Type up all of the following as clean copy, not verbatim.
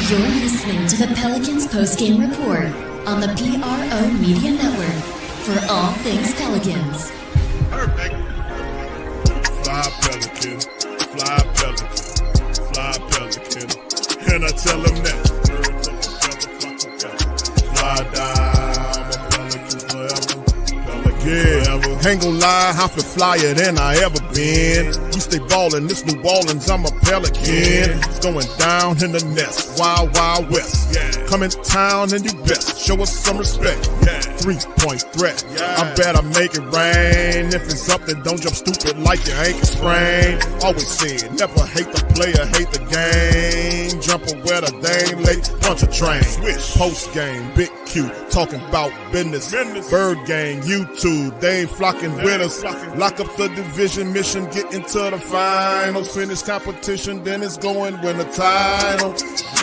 You're listening to the Pelicans postgame report on the PRO Media Network for all things Pelicans. Perfect. Fly Pelican, fly Pelican, fly Pelican. And I tell them that birds of a feather flock together. Fly down, I'm a Pelican forever. Pelican forever. Ain't gon' lie, I feel flyer than I ever been. We stay ballin', this New Orleans, I'm a Pelican. It's going down in the nest, wild, wild west. Come in town and do best, show us some respect. 3-point threat, I better make it rain. If it's up, then don't jump stupid like your ankle sprain. Always said, never hate the player, hate the game. Jumper where the dame late, punch a train. Post game, big Q, talking about business. Bird gang, YouTube, they ain't flocking with us. Lock up the division mission, get into the finals. Finish competition, then it's going win the title.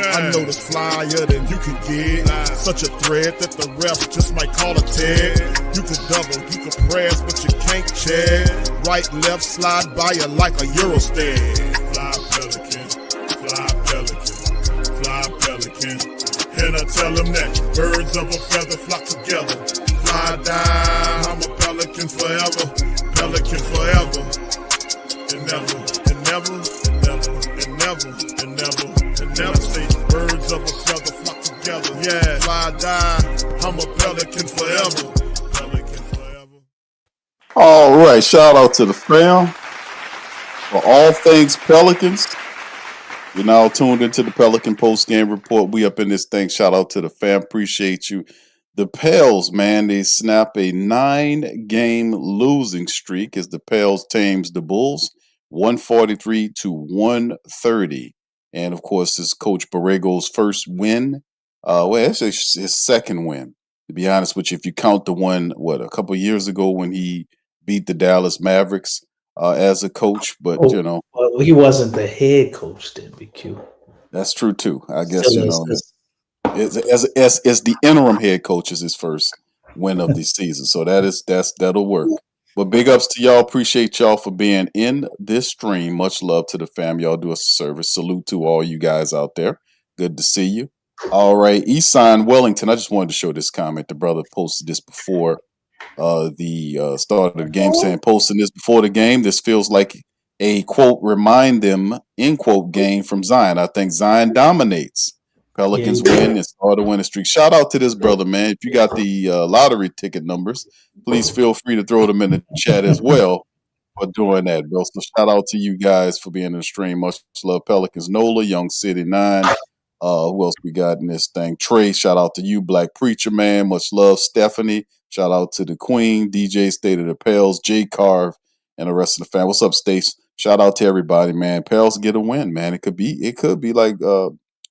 I know this flyer than you can get. Such a threat that the refs just might call a tag. You could double, you could press, but you can't check. Right, left, slide by you like a Eurostep. Fly Pelican, fly Pelican, fly Pelican. And I tell them that birds of a feather flock together. Fly down, I'm a Pelican forever. Pelican forever. And never, and never, and never, and never, and never, and never. Say birds of a feather flock together. Yeah, fly down, I'm a Pelican forever. Pelican forever. All right, shout out to the fam for all things Pelicans. You're now tuned into the Pelican Post Game Report. We up in this thing. Shout out to the fam. Appreciate you. The Pels, man, they snap a 9-game losing streak as the Pels tames the Bulls, 143-130. And of course, this is Coach Borrego's first win. Well, it's his second win. To be honest with you, if you count the one, a couple of years ago when he beat the Dallas Mavericks as a coach, but well, he wasn't the head coach then, BQ. That's true too. I guess as the interim head coach is his first win of the season, so that'll work. But big ups to y'all. Appreciate y'all for being in this stream. Much love to the fam. Y'all do us a service. Salute to all you guys out there. Good to see you. All right, Eastside Wellington. I just wanted to show this comment. The brother posted this before the start of the game, saying posting this before the game. This feels like a quote remind them end quote game from Zion. I think Zion dominates. Pelicans win and start a winning streak. Shout out to this brother, man. If you got the lottery ticket numbers, please feel free to throw them in the chat as well for doing that, bro. So shout out to you guys for being in the stream. Much love, Pelicans. Nola, Young City 9. Who else we got in this thing? Trey, shout out to you. Black Preacher Man, much love. Stephanie, shout out to the Queen. DJ State of the Pels, J Carve, and the rest of the fam. What's up, Stace? Shout out to everybody, man. Pels get a win, man. It could be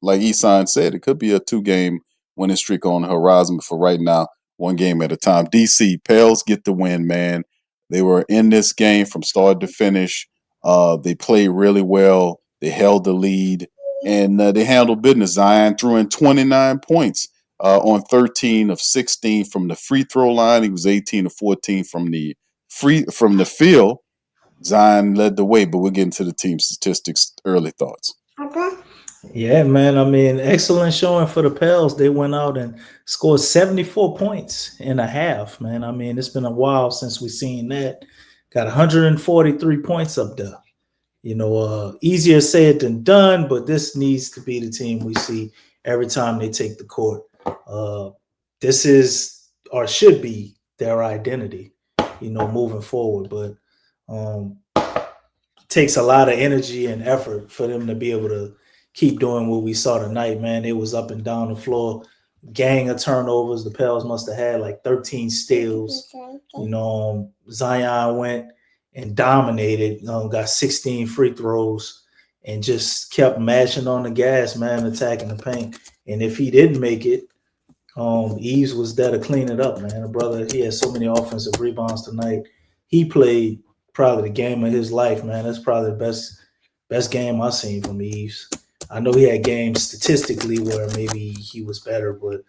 like Esan said, it could be a 2-game winning streak on the horizon. But for right now, 1 game at a time. DC, Pels get the win, man. They were in this game from start to finish. They played really well. They held the lead. And they handled business. Zion threw in 29 points on 13 of 16 from the free throw line. He was 18 of 14 from the field. Zion led the way, but we'll get into the team statistics. Early thoughts. Yeah, man. I mean, excellent showing for the Pels. They went out and scored 74 points in a half, man. I mean, it's been a while since we've seen that. Got 143 points up there. Easier said than done, but this needs to be the team we see every time they take the court. This is or should be their identity, moving forward. But it takes a lot of energy and effort for them to be able to keep doing what we saw tonight, man. It was up and down the floor, gang of turnovers. The Pels must have had like 13 steals. Zion went and dominated, got 16 free throws and just kept mashing on the gas, man, attacking the paint. And if he didn't make it, Eves was there to clean it up, man. The brother, he had so many offensive rebounds tonight. He played probably the game of his life, man. That's probably the best game I've seen from Eves. I know he had games statistically where maybe he was better, but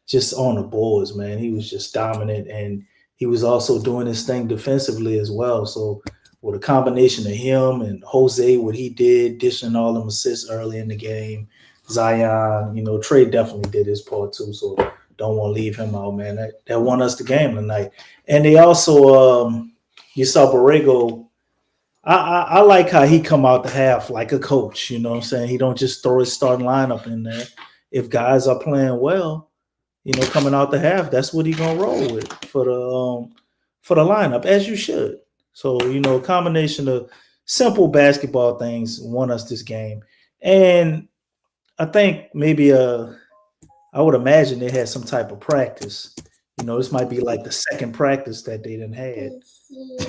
just on the boards, man, he was just dominant. And he was also doing his thing defensively as well. So with a combination of him and Jose, what he did, dishing all them assists early in the game, Zion, Trey definitely did his part too. So don't want to leave him out, man. That won us the game tonight. And they also, you saw Borrego. I like how he come out the half like a coach. You know what I'm saying? He don't just throw his starting lineup in there. If guys are playing well, coming out the half, that's what he gonna roll with for the lineup, as you should. So, a combination of simple basketball things won us this game. And I think maybe I would imagine they had some type of practice. This might be like the second practice that they didn't had.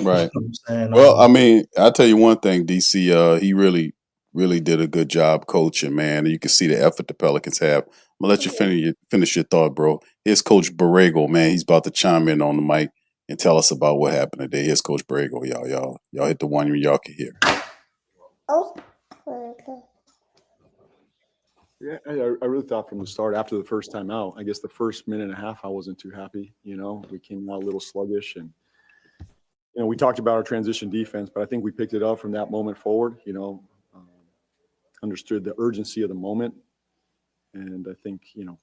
Right. You know what I'm saying? Well, I mean, I'll tell you one thing, DC. He really did a good job coaching, man. You can see the effort the Pelicans have. I'm gonna let you finish your thought, bro. Here's Coach Borrego, man. He's about to chime in on the mic and tell us about what happened today. Here's Coach Borrego, y'all hit the one y'all can hear. Yeah, I really thought from the start, after the first time out, I guess the first minute and a half, I wasn't too happy. We came out a little sluggish, and we talked about our transition defense, but I think we picked it up from that moment forward. Understood the urgency of the moment, and I think the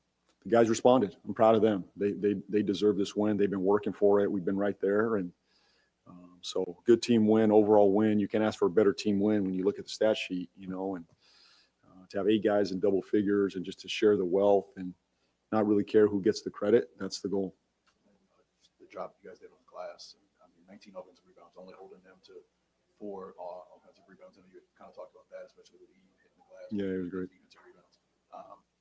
guys responded. I'm proud of them. They deserve this win. They've been working for it. We've been right there, and so good team win, overall win. You can't ask for a better team win when you look at the stat sheet, and to have 8 guys in double figures and just to share the wealth and not really care who gets the credit. That's the goal. The job you guys did on the glass. I mean, 19 offensive rebounds, only holding them to 4 offensive rebounds. I know you kind of talked about that, especially with Eve hitting the glass. Yeah, it was great. Defensive rebounds.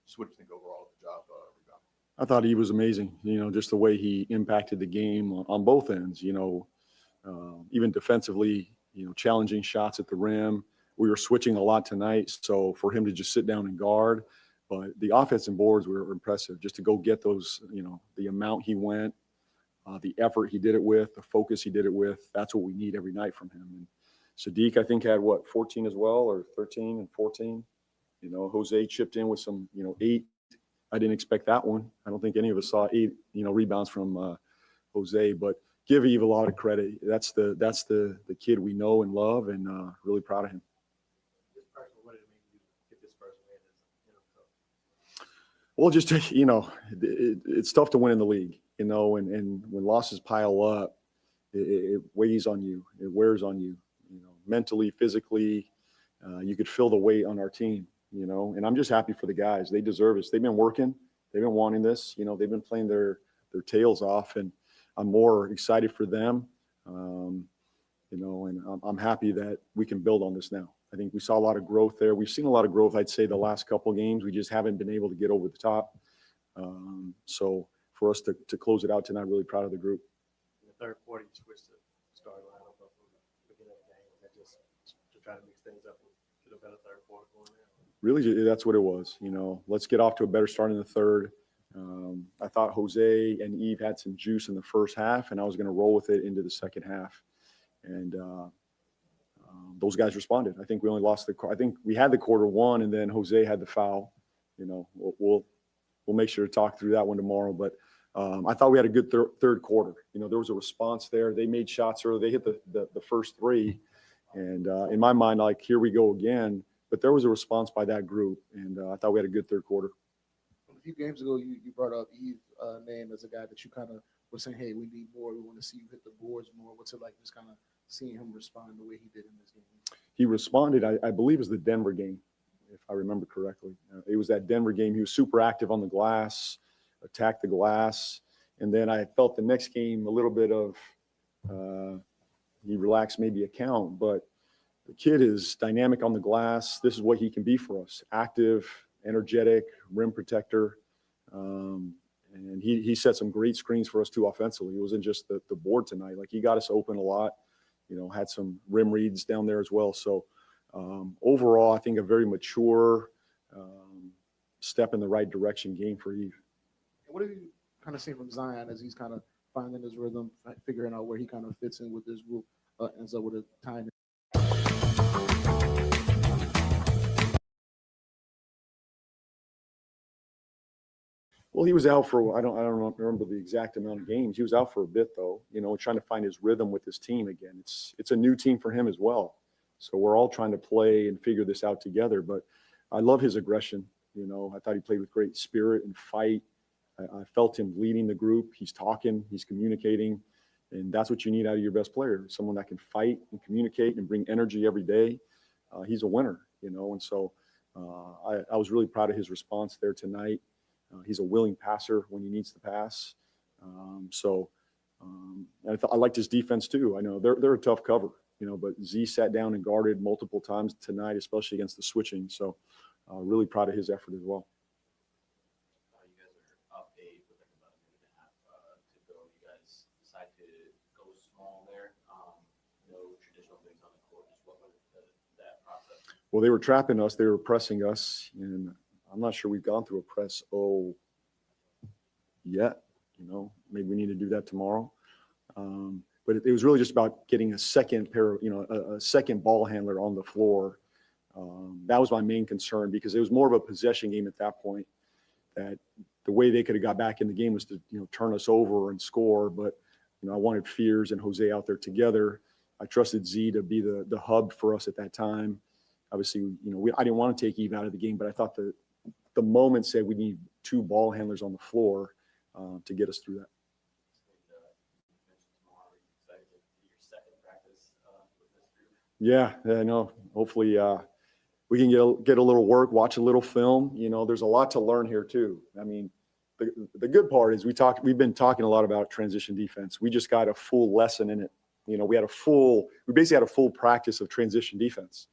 Just what do you think overall of the job rebound? I thought he was amazing. Just the way he impacted the game on both ends. Even defensively, challenging shots at the rim. We were switching a lot tonight, so for him to just sit down and guard. But the offensive boards were impressive. Just to go get those, the amount he went, the effort he did it with, the focus he did it with. That's what we need every night from him. And Sadiq, I think, had 14 as well, or 13 and 14. Jose chipped in with some, 8. I didn't expect that one. I don't think any of us saw 8, rebounds from Jose. But give Eve a lot of credit. That's the kid we know and love, and really proud of him. Well, just it's tough to win in the league, and when losses pile up, it weighs on you, it wears on you, mentally, physically. You could feel the weight on our team, and I'm just happy for the guys. They deserve it. They've been working, they've been wanting this, they've been playing their tails off, and I'm more excited for them, and I'm happy that we can build on this now. I think we saw a lot of growth there. We've seen a lot of growth, I'd say, the last couple of games. We just haven't been able to get over the top. So for us to close it out tonight, really proud of the group. In the third quarter, you switched to starting lineup from the beginning of the game. That just to try to mix things up and get a better third quarter going there. Really, that's what it was. Let's get off to a better start in the third. I thought Jose and Eve had some juice in the first half, and I was going to roll with it into the second half. And those guys responded. I think we only lost I think we had the quarter one, and then Jose had the foul. We'll make sure to talk through that one tomorrow. But I thought we had a good third quarter. There was a response there. They made shots early. They hit the first 3, and in my mind, like, here we go again. But there was a response by that group, and I thought we had a good third quarter. A few games ago, you brought up Eve's name as a guy that you kind of were saying, hey, we need more. We want to see you hit the boards more. What's it like just kind of seeing him respond the way he did in this game? He responded, I believe it was the Denver game, if I remember correctly. It was that Denver game. He was super active on the glass, attacked the glass. And then I felt the next game a little bit of he relaxed maybe a count. But the kid is dynamic on the glass. This is what he can be for us. Active, energetic, rim protector. And he set some great screens for us too offensively. It wasn't just the board tonight. Like, he got us open a lot. Had some rim reads down there as well. So overall, I think a very mature step in the right direction game for Eve. What have you kind of seen from Zion as he's kind of finding his rhythm, figuring out where he kind of fits in with this group, ends up with a time? Well, he was out for, I don't remember the exact amount of games. He was out for a bit, though, trying to find his rhythm with his team again. It's a new team for him as well. So we're all trying to play and figure this out together. But I love his aggression. You know, I thought he played with great spirit and fight. I felt him leading the group. He's talking, he's communicating, and that's what you need out of your best player, someone that can fight and communicate and bring energy every day. He's a winner, you know, and so I was really proud of his response there tonight. He's a willing passer when he needs to pass. I liked his defense too. I know they're a tough cover, you know, but Z sat down and guarded multiple times tonight, especially against the switching. So really proud of his effort as well. You guys are up 8 with like about a minute and a half to go. You guys decide to go small there. No traditional things on the court. Just what was that process? Well, they were trapping us. They were pressing us, and I'm not sure we've gone through a press yet. You know, maybe we need to do that tomorrow. But it was really just about getting a second pair, you know, a second ball handler on the floor. That was my main concern because it was more of a possession game at that point. That the way they could have got back in the game was to, you know, turn us over and score. But, you know, I wanted Fears and Jose out there together. I trusted Z to be the hub for us at that time. Obviously, you know, I didn't want to take Eve out of the game, but I thought the moment said we need 2 ball handlers on the floor to get us through that. Yeah, I know. Hopefully we can get a little work, watch a little film. You know, there's a lot to learn here too. I mean, the good part is we've been talking a lot about transition defense. We just got a full lesson in it. You know, we basically had a full practice of transition defense.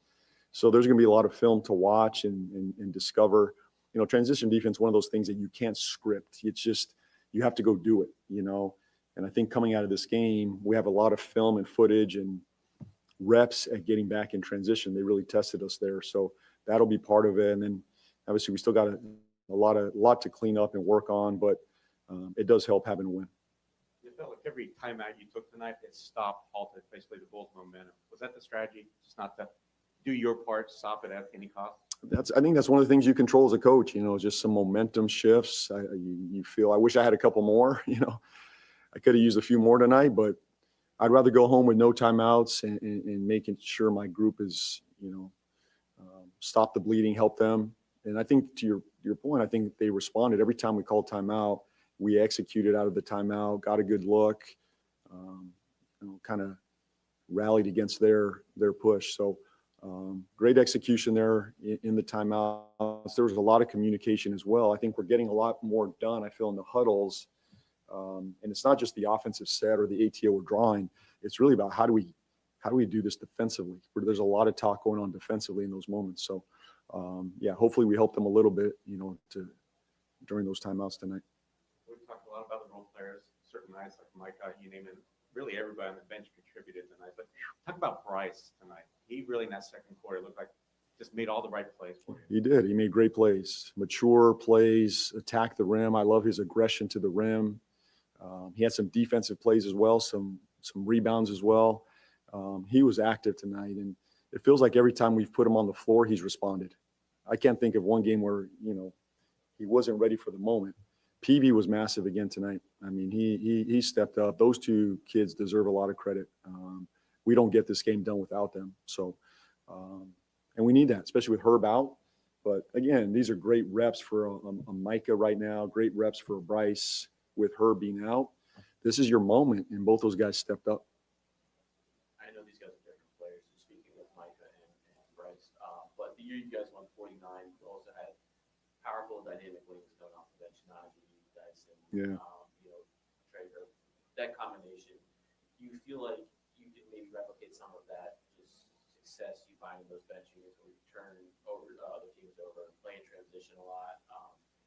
So there's going to be a lot of film to watch and discover. You know, transition defense, one of those things that you can't script. It's just, you have to go do it, you know. And I think coming out of this game, we have a lot of film and footage and reps at getting back in transition. They really tested us there. So that'll be part of it. And then obviously we still got a lot to clean up and work on, but it does help having a win. It felt like every timeout you took tonight, it stopped, halted basically the Bulls' momentum. Was that the strategy? Just not to do your part, stop it at any cost? I think that's one of the things you control as a coach, you know, just some momentum shifts. You feel, I wish I had a couple more, you know, I could have used a few more tonight, but I'd rather go home with no timeouts and making sure my group is, you know, stop the bleeding, help them. And I think to your point, I think they responded every time we called timeout. We executed out of the timeout, got a good look, you know, kind of rallied against their push. So great execution there in the timeouts. There was a lot of communication as well. I think we're getting a lot more done, I feel, in the huddles. And it's not just the offensive set or the ATO we're drawing. It's really about how do we do this defensively? There's a lot of talk going on defensively in those moments. So, yeah, hopefully we help them a little bit, you know, during those timeouts tonight. We talked a lot about the role players, certain nights like Micah, you name it. Really everybody on the bench contributed tonight. But talk about Bryce tonight. He really in that second quarter looked like just made all the right plays for you. He did. He made great plays, mature plays, attack the rim. I love his aggression to the rim. He had some defensive plays as well, some rebounds as well. He was active tonight, and it feels like every time we've put him on the floor, he's responded. I can't think of one game where, you know, he wasn't ready for the moment. PV was massive again tonight. I mean, he stepped up. Those 2 kids deserve a lot of credit. We don't get this game done without them. So, and we need that, especially with Herb out. But again, these are great reps for a Micah right now, great reps for a Bryce with Herb being out. This is your moment, and both those guys stepped up. I know these guys are different players, speaking of Micah and Bryce, but the year you guys won 49, you also had powerful dynamic wings coming off the bench, Najee, Dyson, Yeah. You know, Traeger, that combination. Do you feel like you can maybe replicate some of that just success you find in those bench units where you turn over other teams over and play in transition a lot?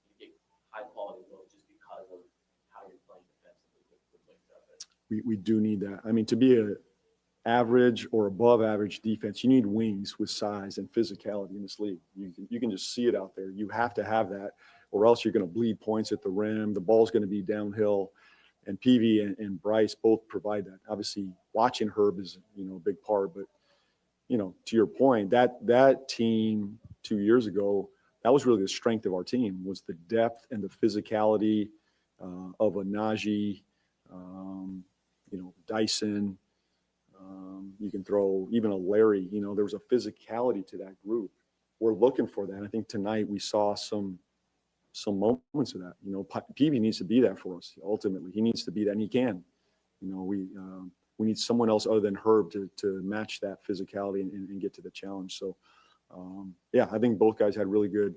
You get high quality looks just because of how you're playing defensively with wings out there. We do need that. I mean, to be a average or above average defense, you need wings with size and physicality in this league. You can just see it out there. You have to have that, or else you're going to bleed points at the rim. The ball's going to be downhill, and PV and Bryce both provide that. Obviously, watching Herb is, you know, a big part, but, you know, to your point, that team 2 years ago, that was really the strength of our team, was the depth and the physicality of a Najee, you know, Dyson. You can throw even a Larry. You know, there was a physicality to that group. we're looking for that. I think tonight we saw some moments of that. You know, Peavy needs to be that for us. Ultimately, he needs to be that, and he can. You know, we need someone else other than Herb to match that physicality and get to the challenge. So, yeah, I think both guys had really good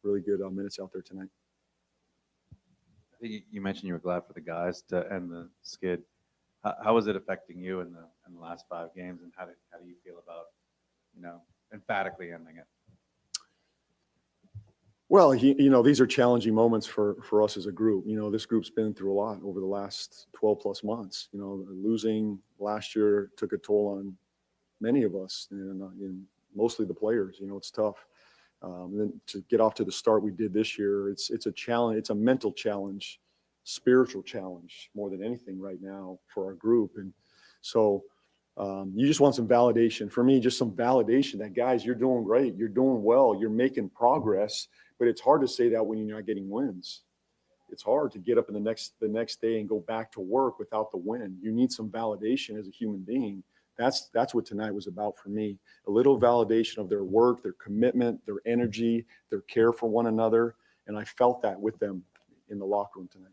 minutes out there tonight. I think you mentioned you were glad for the guys to end the skid. How was it affecting you in the last 5 games, and how do you feel about, you know, emphatically ending it? Well, you know, these are challenging moments for us as a group. You know, this group's been through a lot over the last 12 plus months. You know, losing last year took a toll on many of us, and mostly the players. You know, it's tough. And then to get off to the start we did this year, it's a challenge. It's a mental challenge, spiritual challenge more than anything right now for our group. And so you just want some validation. For me, just some validation that, guys, you're doing great. You're doing well. You're making progress. But it's hard to say that when you're not getting wins. It's hard to get up in the next day and go back to work without the win. You need some validation as a human being. That's what tonight was about for me. A little validation of their work, their commitment, their energy, their care for one another. And I felt that with them in the locker room tonight.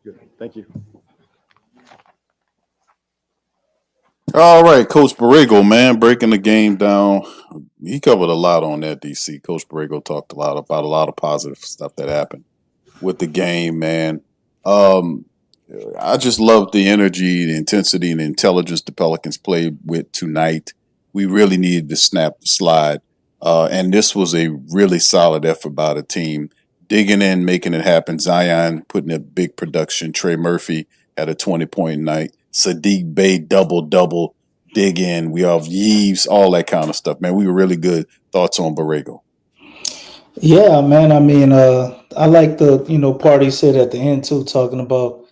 Good. Thank you. All right, Coach Borrego, man, breaking the game down. He covered a lot on that, DC. Coach Borrego talked about a lot of positive stuff that happened with the game, man. I just love the energy, the intensity, and the intelligence the Pelicans played with tonight. We really needed to snap the slide. And this was a really solid effort by the team. Digging in, making it happen. Zion putting a big production. Trey Murphy had a 20-point night. Sadiq Bey double, dig in. We have Yeeves, all that kind of stuff, man. We were really good. Thoughts on Borrego? Yeah, man. I mean, I like the part he said at the end too, talking about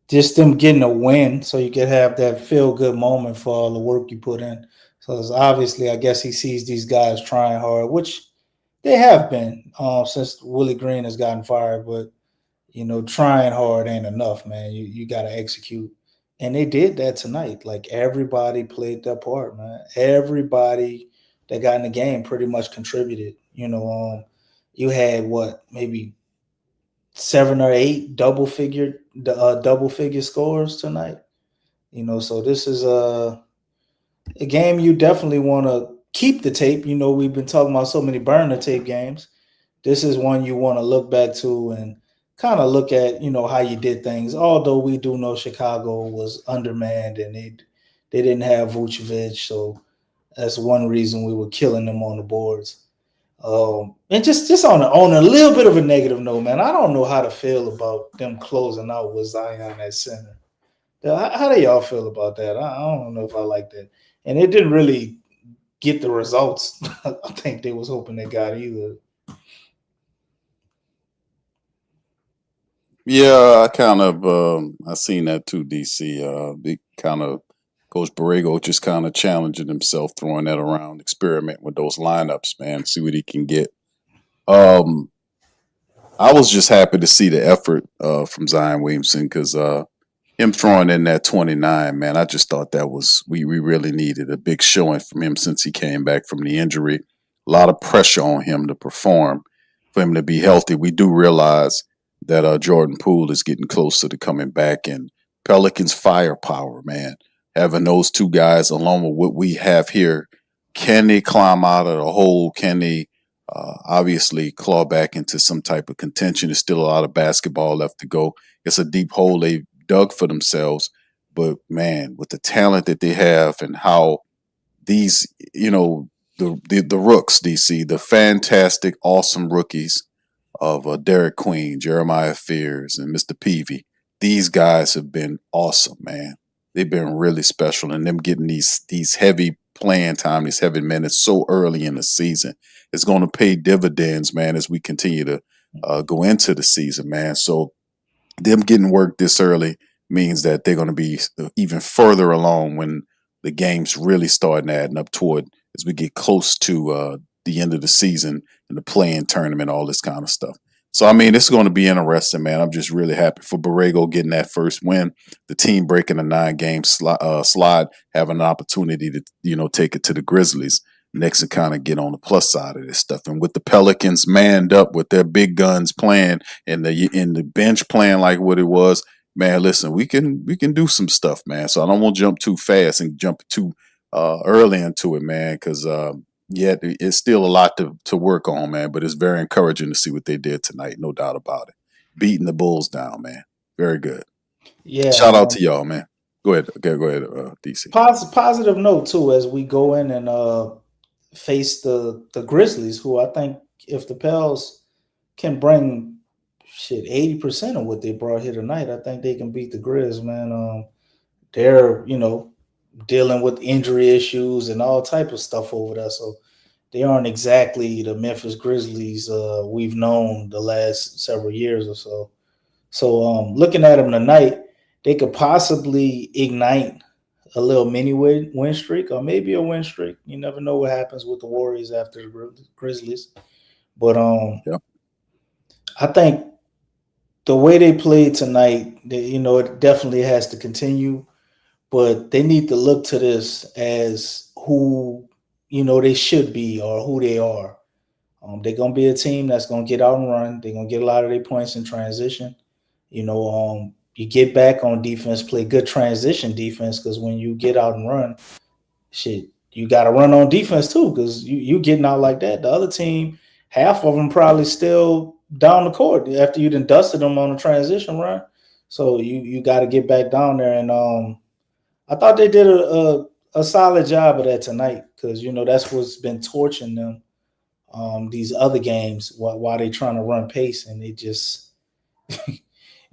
just them getting a win, so you can have that feel good moment for all the work you put in. So it's obviously, I guess he sees these guys trying hard, which they have been since Willie Green has gotten fired. But trying hard ain't enough, man. You got to execute. And they did that tonight. Like, everybody played their part, man. Everybody that got in the game pretty much contributed. You had maybe 7 or 8 double figure scores tonight. So this is a game you definitely want to keep the tape. We've been talking about so many burn the tape games. This is one you want to look back to and kind of look at, how you did things. Although we do know Chicago was undermanned and they didn't have Vucevic, so that's one reason we were killing them on the boards. And just on a little bit of a negative note, man, I don't know how to feel about them closing out with Zion at center. How do y'all feel about that? I don't know if I like that. And it didn't really get the results I think they was hoping they got either. Yeah, I seen that too, DC. They kind of Coach Borrego just kind of challenging himself, throwing that around, experiment with those lineups, man, see what he can get. I was just happy to see the effort from Zion Williamson because him throwing in that 29, man, I just thought that was we really needed a big showing from him since he came back from the injury. A lot of pressure on him to perform, for him to be healthy. We do realize that Jordan Poole is getting closer to coming back, and Pelicans firepower, man, having those two guys along with what we have here, can they climb out of the hole? Can they obviously claw back into some type of contention? There's still a lot of basketball left to go. It's a deep hole they dug for themselves, but man, with the talent that they have and how these, the rooks, DC, the fantastic, awesome rookies of Derek Queen, Jeremiah Fears, and Mr. Peavy, these guys have been awesome, man. They've been really special, and them getting these heavy playing time, these heavy minutes so early in the season, it's going to pay dividends, man, as we continue to go into the season, man. So them getting work this early means that they're going to be even further along when the games really start adding up toward as we get close to the end of the season and the play-in tournament, all this kind of stuff. So, I mean, it's going to be interesting, man. I'm just really happy for Borrego getting that first win, the team breaking a 9-game slide, having an opportunity to, take it to the Grizzlies. Knicks kind of get on the plus side of this stuff. And with the Pelicans manned up with their big guns playing and the bench playing like what it was, man, listen, we can do some stuff, man. So I don't want to jump too fast and jump too early into it, man, because yeah, it's still a lot to work on, man. But it's very encouraging to see what they did tonight, no doubt about it. Beating the Bulls down, man. Very good. Yeah, Shout out man. to y'all, man. Go ahead, DC. Positive note too as we go in and face the Grizzlies, who I think if the Pels can bring 80% of what they brought here tonight, I think they can beat the Grizz, man. They're dealing with injury issues and all type of stuff over there, so they aren't exactly the Memphis Grizzlies we've known the last several years or so. So looking at them tonight, they could possibly ignite a little mini win streak or maybe a win streak. You never know what happens with the Warriors after the Grizzlies. But Yeah. I think the way they played tonight, it definitely has to continue. But they need to look to this as who they should be or who they are. They're gonna be a team that's gonna get out and run. They're gonna get a lot of their points in transition. You get back on defense, play good transition defense, because when you get out and run, you got to run on defense too, because you getting out like that. The other team, half of them probably still down the court after you done dusted them on a transition run. So you got to get back down there, and I thought they did a solid job of that tonight, because that's what's been torching them these other games while they trying to run pace, and they just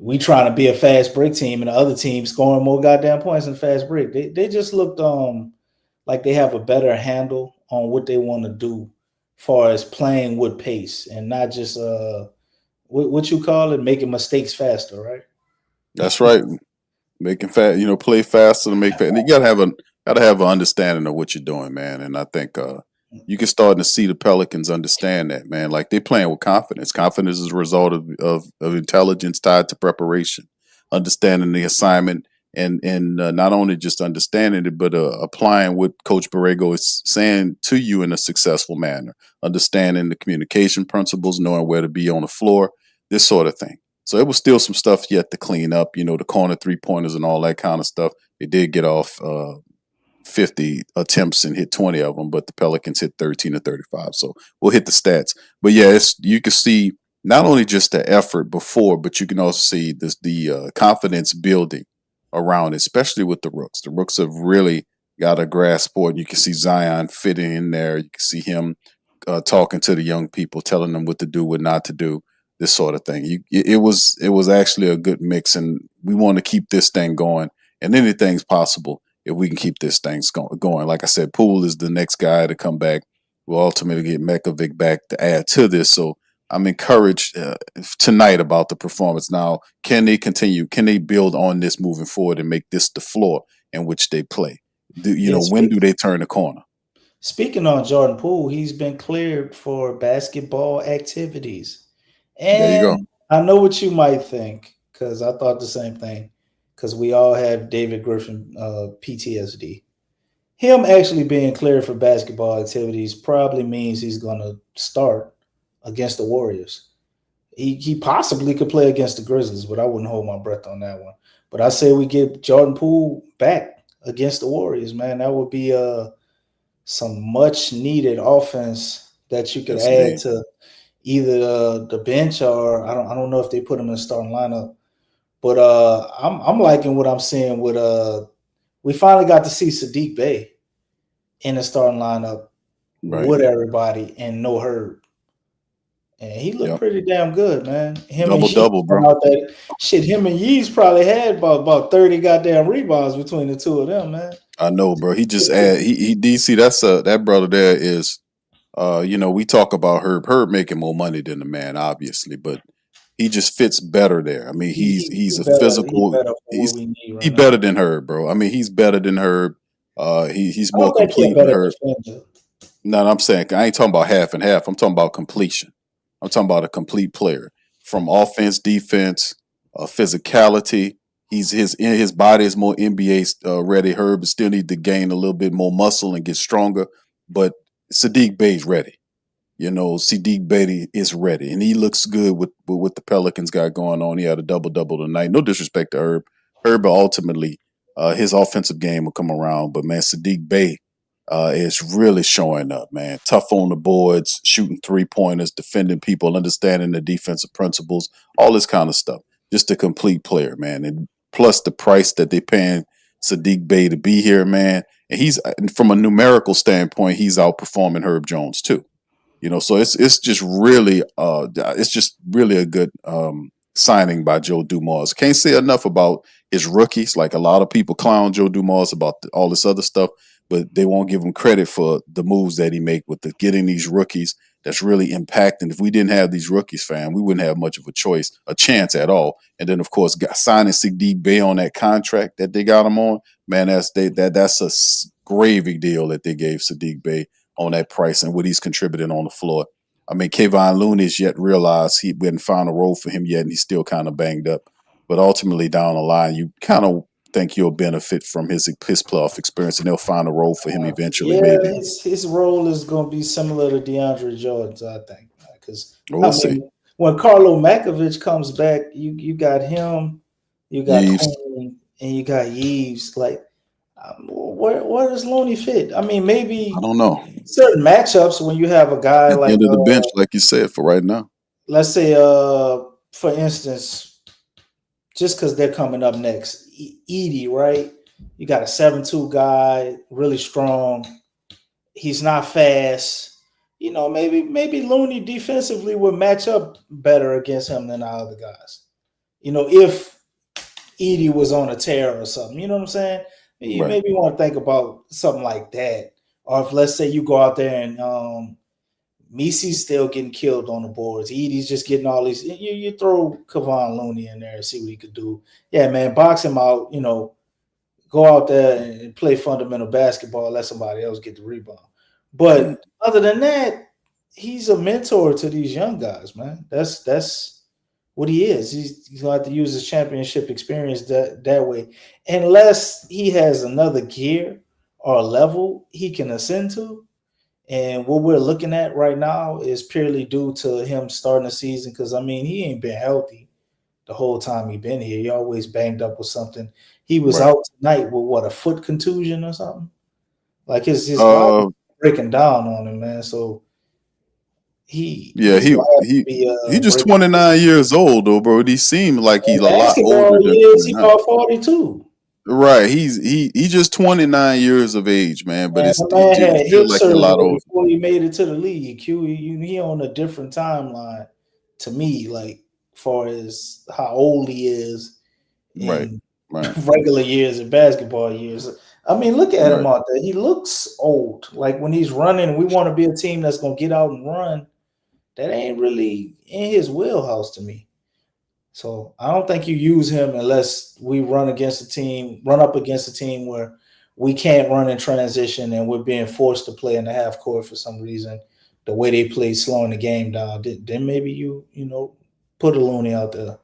we trying to be a fast break team, and the other team scoring more goddamn points in fast break. They just looked like they have a better handle on what they want to do, far as playing with pace and not just what you call it, making mistakes faster, right? That's right. Making play faster to make fast. And you gotta have an understanding of what you're doing, man. And I think you can start to see the Pelicans understand that, man. Like they're playing with confidence. Confidence is a result of intelligence tied to preparation, understanding the assignment, and not only just understanding it, but applying what Coach Borrego is saying to you in a successful manner, understanding the communication principles, knowing where to be on the floor, this sort of thing. So it was still some stuff yet to clean up, the corner 3-pointers and all that kind of stuff. They did get off 50 attempts and hit 20 of them, but the Pelicans hit 13 to 35. So we'll hit the stats. But yeah, you can see not only just the effort before, but you can also see the confidence building around, especially with the Rooks. The Rooks have really got a grasp for it. You can see Zion fitting in there. You can see him talking to the young people, telling them what to do, what not to do. This sort of thing. It was actually a good mix, and we want to keep this thing going. And anything's possible if we can keep this thing going. Like I said, Poole is the next guy to come back. We'll ultimately get Mekovic back to add to this. So I'm encouraged tonight about the performance. Now, can they continue? Can they build on this moving forward and make this the floor in which they play? When do they turn the corner? Speaking on Jordan Poole, he's been cleared for basketball activities. And there you go. I know what you might think, because I thought the same thing, because we all have David Griffin PTSD. Him actually being cleared for basketball activities probably means he's going to start against the Warriors. He possibly could play against the Grizzlies, but I wouldn't hold my breath on that one. But I say we get Jordan Poole back against the Warriors, man. That would be some much needed offense that you could add to either the bench, or I don't know if they put him in the starting lineup. But I'm liking what I'm seeing with we finally got to see Sadiq Bey in the starting lineup with everybody and no Herb. And he looked pretty damn good, man. Double, bro. Him and Yee's probably had about 30 goddamn rebounds between the two of them, man. I know, bro. He just he DC. That brother there is. We talk about Herb making more money than the man, obviously, but he just fits better there. I mean, he's a physical. He's better than Herb, bro. I mean, he's better than Herb. He's more complete than Herb. No, I'm saying I ain't talking about half and half. I'm talking about completion. I'm talking about a complete player from offense, defense, physicality. His body is more NBA ready. Herb still need to gain a little bit more muscle and get stronger, but Sadiq Bey's ready. Sadiq Bey is ready, and he looks good with what the Pelicans got going on. He had a double-double tonight. No disrespect to Herb. Herb ultimately, his offensive game will come around, but man, Sadiq Bey is really showing up, man. Tough on the boards, shooting three-pointers, defending people, understanding the defensive principles, all this kind of stuff. Just a complete player, man. And plus the price that they're paying Sadiq Bey to be here, man. And he's, from a numerical standpoint, he's outperforming Herb Jones too. So it's just really a good signing by Joe Dumars. Can't say enough about his rookies. Like, a lot of people clown Joe Dumars about all this other stuff, but they won't give him credit for the moves that he make with getting these rookies. That's really impacting. If we didn't have these rookies, fam, we wouldn't have much of a chance at all. And then, of course, signing Sadiq Bey on that contract that they got him on, man, that's a gravy deal that they gave Sadiq Bey on that price and what he's contributing on the floor. I mean, Kevon Looney has yet realized we hadn't found a role for him yet, and he's still kind of banged up. But ultimately, down the line, you kind of think he'll benefit from his playoff experience, and they'll find a role for him eventually. Yeah, maybe his role is going to be similar to DeAndre Jordan's, I think, because we'll see. When Carlo Makovich comes back, you got him, you got Yves. Queen, and you got Yves. Like, where does Looney fit? I mean, maybe I don't know. certain matchups when you have a guy At the like end of the bench, like you said, for right now. let's say, for instance, just because they're coming up next, Edie, right? You got a 7'2" guy, really strong. He's not fast. Maybe Looney defensively would match up better against him than our other guys. If Edie was on a tear or something, you know what I'm saying? You Right. maybe want to think about something like that. Or if, let's say, you go out there and Misi's still getting killed on the boards. Edie's just getting all these. You throw Kevon Looney in there and see what he could do. Yeah, man, box him out. Go out there and play fundamental basketball. Let somebody else get the rebound. But other than that, he's a mentor to these young guys, man. That's what he is. He's going to have to use his championship experience that way. Unless he has another gear or level he can ascend to. And what we're looking at right now is purely due to him starting the season because, he ain't been healthy the whole time he been here. He always banged up with something. He was out tonight with, a foot contusion or something? Like his body breaking down on him, man. So he just 29 years old though, bro. He seemed like he's a lot older than he about 42. Right. He just 29 years of age, man. But the man had feels like a lot older before he made it to the league. He on a different timeline to me, like far as how old he is in regular years and basketball years. Look at him out there. He looks old. Like when he's running, we want to be a team that's going to get out and run. That ain't really in his wheelhouse to me. So I don't think you use him unless we run up against a team where we can't run in transition and we're being forced to play in the half court for some reason. The way they play, slowing the game down. Then maybe you put a Looney out there.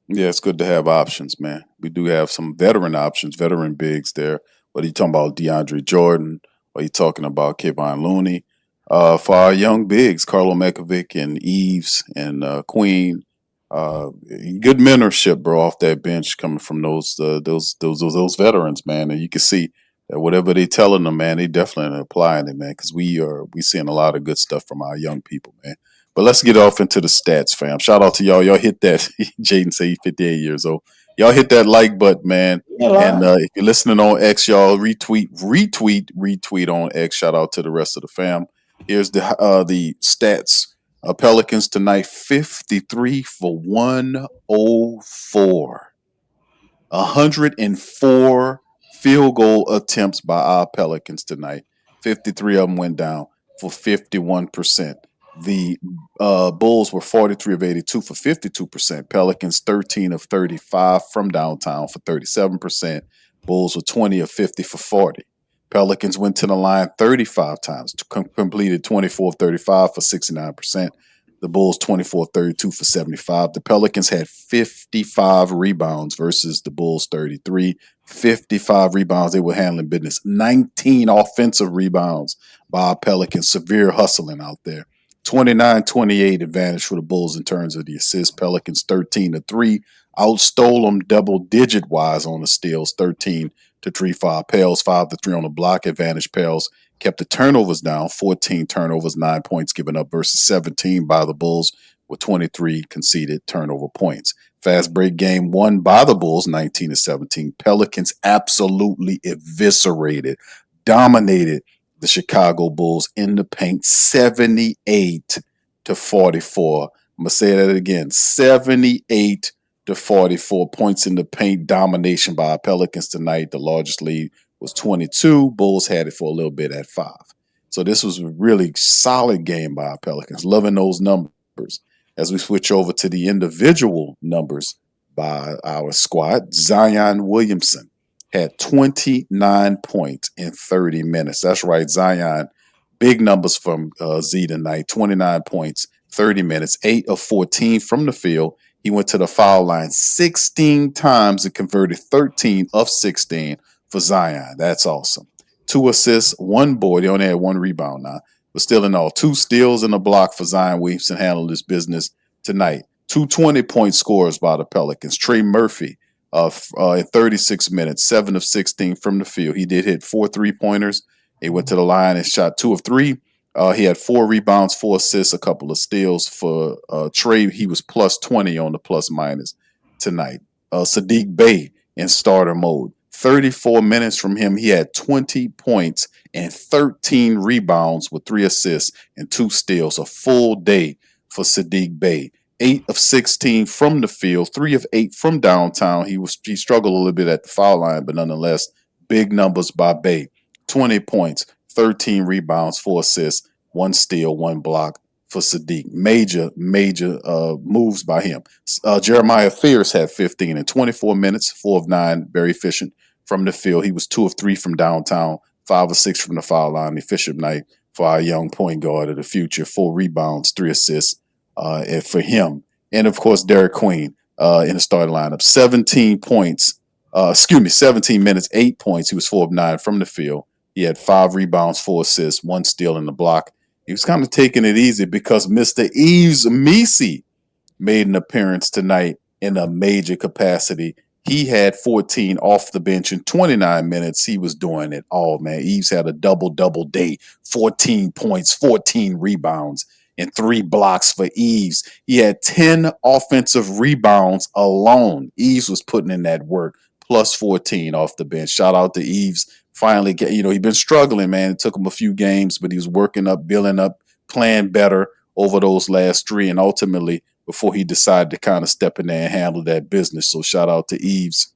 Yeah, it's good to have options, man. We do have some veteran options, veteran bigs there. Whether you're talking about DeAndre Jordan or you're talking about Kevon Looney. For our young bigs, Carlo Makovic and Yves and Queen, good mentorship, bro, off that bench coming from those veterans, man. And you can see that whatever they telling them, man, they definitely applying it, man. Because we seeing a lot of good stuff from our young people, man. But let's get off into the stats, fam. Shout out to y'all. Y'all hit that. Jaden say he's 58 years old. Y'all hit that like button, man. And if you're listening on X, y'all retweet on X. Shout out to the rest of the fam. Here's the stats. Pelicans tonight, 53 for 104. 104 field goal attempts by our Pelicans tonight. 53 of them went down for 51%. The Bulls were 43 of 82 for 52%. Pelicans 13 of 35 from downtown for 37%. Bulls were 20 of 50 for 40. Pelicans went to the line 35 times, completed 24 of 35 for 69%. The Bulls 24-32 for 75. The Pelicans had 55 rebounds versus the Bulls 33. 55 rebounds. They were handling business. 19 offensive rebounds by Pelicans. Severe hustling out there. 29-28 advantage for the Bulls in terms of the assists. Pelicans 13-3. Outstole them double-digit wise on the steals. 13-3 for Pels. 5-3 on the block advantage. Pels kept the turnovers down, 14 turnovers, 9 points given up versus 17 by the Bulls with 23 conceded turnover points. Fast break game won by the Bulls, 19-17. Pelicans absolutely eviscerated, dominated the Chicago Bulls in the paint, 78-44. I'm going to say that again, 78-44 points in the paint, domination by Pelicans tonight, the largest lead was 22. Bulls had it for a little bit at 5. So this was a really solid game by our Pelicans. Loving those numbers. As we switch over to the individual numbers by our squad, Zion Williamson had 29 points in 30 minutes. That's right, Zion. Big numbers from Z tonight. 29 points, 30 minutes, 8 of 14 from the field. He went to the foul line 16 times and converted 13 of 16 for Zion. That's awesome. 2 assists, 1 board. He only had 1 rebound now, but still in all, 2 steals and a block for Zion Williamson handling this business tonight. 2 20-point scores by the Pelicans. Trey Murphy in 36 minutes, 7 of 16 from the field. He did hit 4 3-pointers. He went to the line and shot 2 of 3. He had 4 rebounds, 4 assists, a couple of steals for Trey. He was plus 20 on the plus minus tonight. Saddiq Bey in starter mode. 34 minutes from him, he had 20 points and 13 rebounds with 3 assists and 2 steals. A full day for Saddiq Bey. 8 of 16 from the field, 3 of 8 from downtown. He struggled a little bit at the foul line, but nonetheless, big numbers by Bey. 20 points, 13 rebounds, 4 assists, 1 steal, 1 block for Saddiq. Major moves by him. Jeremiah Fierce had 15 in 24 minutes, 4 of 9, very efficient from the field. He was 2 of 3 from downtown, 5 of 6 from the foul line. Efficient night for our young point guard of the future. 4 rebounds, 3 assists for him. And, of course, Derek Queen in the starting lineup. 17 minutes, 8 points. He was 4 of 9 from the field. He had 5 rebounds, 4 assists, 1 steal in the block. He was kind of taking it easy because Mr. Yves Missi made an appearance tonight in a major capacity. He had 14 off the bench in 29 minutes. He was doing it all, man. Yves had a double day, 14 points, 14 rebounds, and 3 blocks for Yves. He had 10 offensive rebounds alone. Yves was putting in that work, plus 14 off the bench. Shout out to Yves. Finally, he'd been struggling, man. It took him a few games, but he was working up, building up, playing better over those last 3, and ultimately, before he decided to kind of step in there and handle that business. So shout out to Yves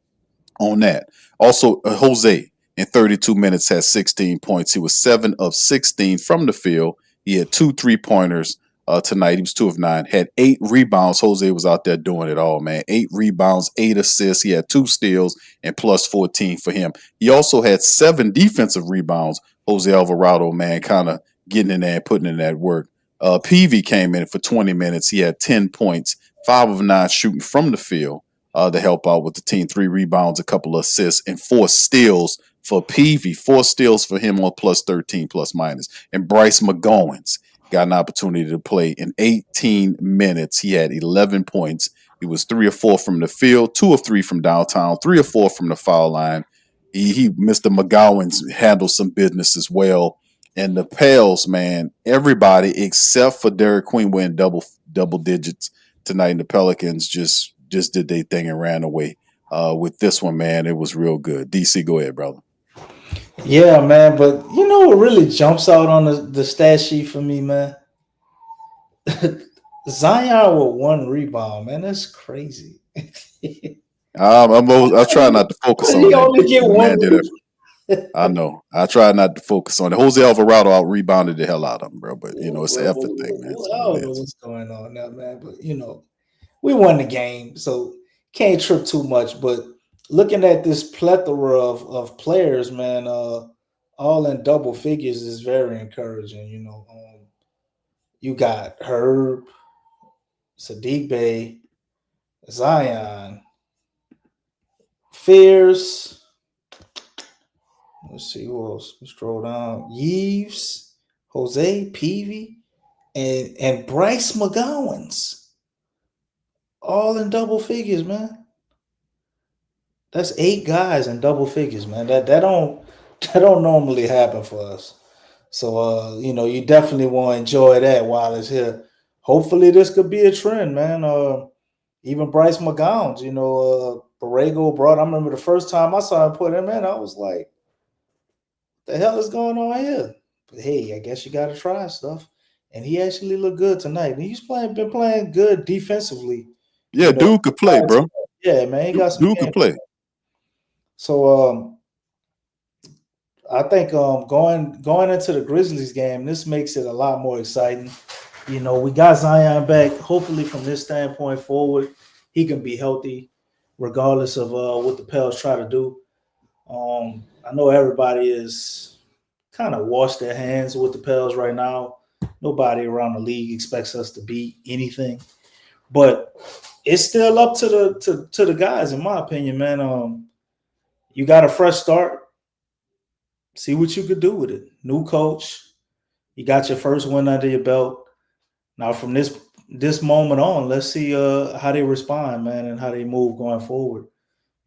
on that. Also, Jose in 32 minutes had 16 points. He was 7 of 16 from the field. He had 2 3-pointers tonight. He was 2 of 9, had 8 rebounds. Jose was out there doing it all, man. 8 rebounds, 8 assists. He had 2 steals and plus 14 for him. He also had 7 defensive rebounds. Jose Alvarado, man, kind of getting in there and putting in that work. Peavy came in for 20 minutes. He had 10 points, 5 of 9 shooting from the field to help out with the team. 3 rebounds, a couple of assists, and 4 steals for Peavy. 4 steals for him on plus 13, plus minus. And Bryce McGowens got an opportunity to play in 18 minutes. He had 11 points. He was 3 of 4 from the field, 2 of 3 from downtown, 3 of 4 from the foul line. Mr. McGowens handled some business as well. And the Pels, man, everybody except for Derek Queen went double digits tonight. And the Pelicans just did their thing and ran away with this one, man. It was real good. DC, go ahead, brother. Yeah, man. But you know what really jumps out on the stat sheet for me, man? Zion with 1 rebound, man. That's crazy. I try not to focus on He that. only get 1 rebound. I know. I try not to focus on it. Jose Alvarado out rebounded the hell out of him, bro. But it's an effort thing, man. I don't know what's going on now, man. But we won the game, so can't trip too much. But looking at this plethora of players, man, all in double figures is very encouraging. You got Herb, Sadiq Bey, Zion, Fears. Let's see who else. We scroll down. Yves, Jose, Peavy, and Bryce McGowan's. All in double figures, man. That's 8 guys in double figures, man. That don't normally happen for us. So you definitely want to enjoy that while it's here. Hopefully this could be a trend, man. Even Bryce McGowan's, Borrego brought. I remember the first time I saw him put him in, I was like, the hell is going on here? But hey, I guess you gotta try stuff. And he actually looked good tonight. And he's been playing good defensively. Yeah, dude could play, bro. Yeah, man, he got some Dude could play. So I think going into the Grizzlies game, this makes it a lot more exciting. We got Zion back. Hopefully, from this standpoint forward, he can be healthy, regardless of what the Pels try to do. I know everybody is kind of washed their hands with the Pels right now. Nobody around the league expects us to beat anything, but it's still up to the guys, in my opinion, man. You got a fresh start. See what you could do with it. New coach. You got your first win under your belt. Now, from this moment on, let's see how they respond, man, and how they move going forward.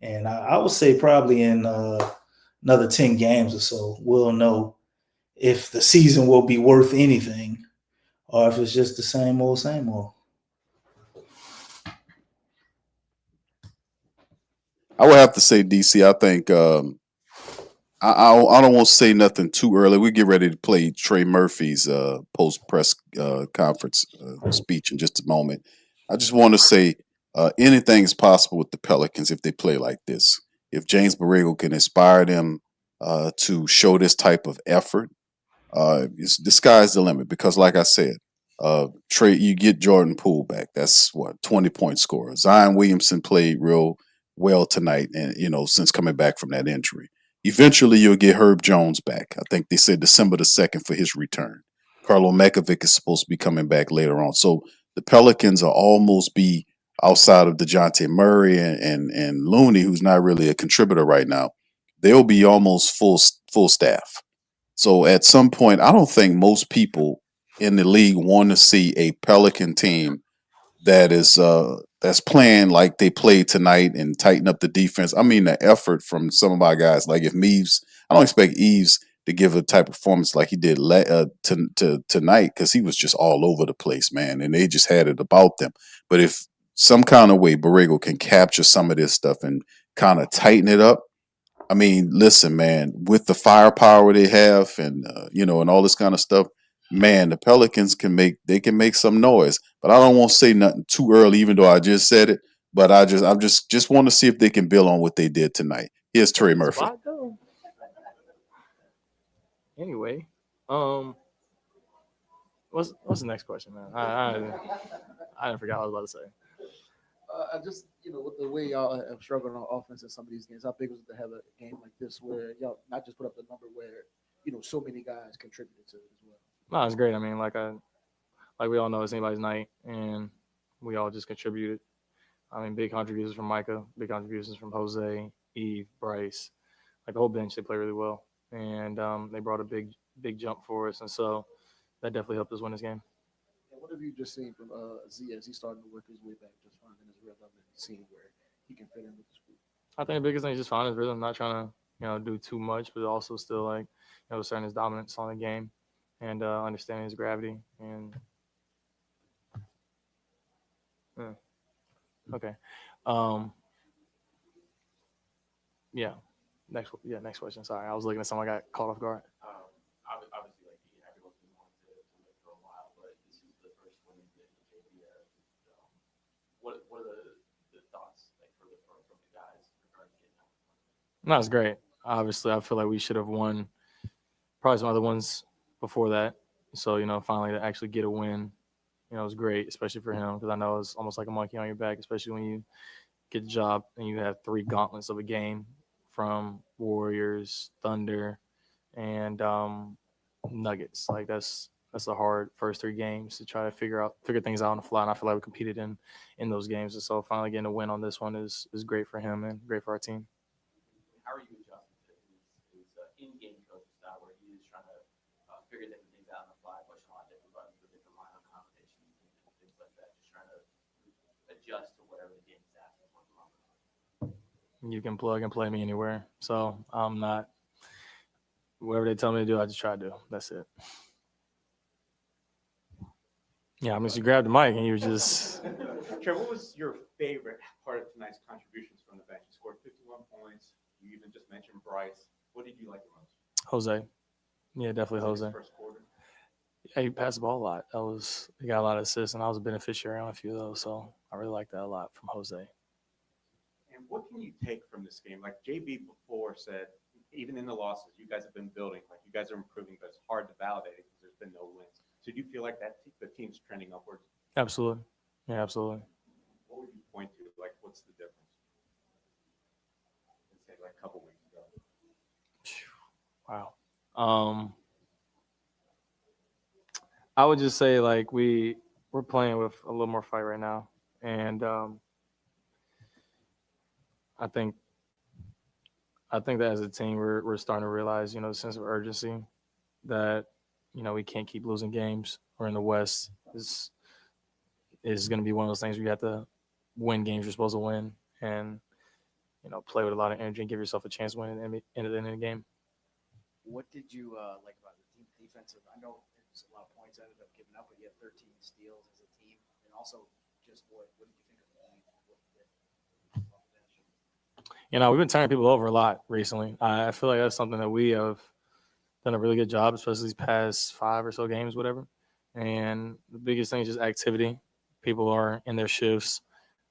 And I would say probably in another 10 games or so, we'll know if the season will be worth anything or if it's just the same old, same old. I would have to say DC. I think I don't want to say nothing too early. We get ready to play Trey Murphy's post press conference speech in just a moment. I just want to say anything is possible with the Pelicans if they play like this. If James Borrego can inspire them to show this type of effort, the sky's the limit. Because, like I said, Trey, you get Jordan Poole back. That's what 20-point scorer. Zion Williamson played real well tonight, and since coming back from that injury. Eventually, you'll get Herb Jones back. I think they said December the 2nd for his return. Carlo Mekovic is supposed to be coming back later on. So the Pelicans will almost be outside of DeJounte Murray and Looney, who's not really a contributor right now. They'll be almost full staff. So at some point, I don't think most people in the league want to see a Pelican team that's playing like they played tonight and tighten up the defense. I mean, the effort from some of our guys. Like if Meaves, I don't expect Eves to give a type of performance like he did tonight because he was just all over the place, man, and they just had it about them. But if some kind of way Borrego can capture some of this stuff and kind of tighten it up, I mean, listen, man, with the firepower they have and and all this kind of stuff, man, the Pelicans can make some noise. But I don't want to say nothing too early, even though I just said it. But I just want to see if they can build on what they did tonight. Here's Trey Murphy. Anyway, what's the next question, man? I forgot what I was about to say. I just, with the way y'all have struggled on offense in some of these games, how big was it to have a game like this where y'all not just put up the number where, so many guys contributed to it as well? No, it's great. I mean, like we all know, it's anybody's night, and we all just contributed. I mean, big contributions from Micah, big contributions from Jose, Eve, Bryce. Like the whole bench, they play really well, and they brought a big jump for us, and so that definitely helped us win this game. What have you just seen from Z as he's starting to work his way back, just finding his rhythm and seeing where he can fit in with the group? I think the biggest thing is just finding his rhythm, not trying to do too much, but also still asserting his dominance on the game and understanding his gravity and okay. Next question. Sorry, I was looking at someone I got caught off guard. Obviously, everyone's been wanting to make for a while, but this is the first win in the JPR. What are the thoughts from the guys regarding getting out? No, it's great. Obviously, I feel like we should have won probably some other ones before that. So, finally to actually get a win, it was great, especially for him, because I know it's almost like a monkey on your back, especially when you get the job and you have 3 gauntlets of a game from Warriors, Thunder, and Nuggets. Like that's that's a hard first 3 games to try to figure things out on the fly. And I feel like we competed in those games. And so finally getting a win on this one is great for him and great for our team. How are you adjusting to his in-game coaching style where he is trying to figure different things out on the fly, pushing a lot of different buttons with different lineup combinations and things like that, just trying to adjust to whatever the game is asking for the moment? You can plug and play me anywhere. So I'm not – whatever they tell me to do, I just try to do. That's it. Yeah, I mean, you grabbed the mic and you were just – Trey, what was your favorite part of tonight's contributions from the bench? You scored 51 points. You even just mentioned Bryce. What did you like the most? Jose. Yeah, definitely Jose. First quarter. Yeah, he passed the ball a lot. He got a lot of assists, and I was a beneficiary on a few of those. So I really like that a lot from Jose. And what can you take from this game? Like JB before said, even in the losses, you guys have been building. Like you guys are improving, but it's hard to validate it because there's been no wins. So do you feel like that the team's trending upwards? Absolutely. Yeah, absolutely. What would you point to? Like, what's the difference? Let's say like a couple weeks ago. Wow. I would just say like we're playing with a little more fight right now, and I think that as a team we're starting to realize, the sense of urgency that we can't keep losing games. We're in the West. Is going to be one of those things where you have to win games you're supposed to win, and play with a lot of energy and give yourself a chance to win at the end of the game. What did you like about the team defensive? I know there's a lot of points ended up giving up, but you had 13 steals as a team, and also just what did you think of the team? We've been turning people over a lot recently. I feel like that's something that we have done a really good job, especially these past 5 or so games, whatever. And the biggest thing is just activity. People are in their shifts.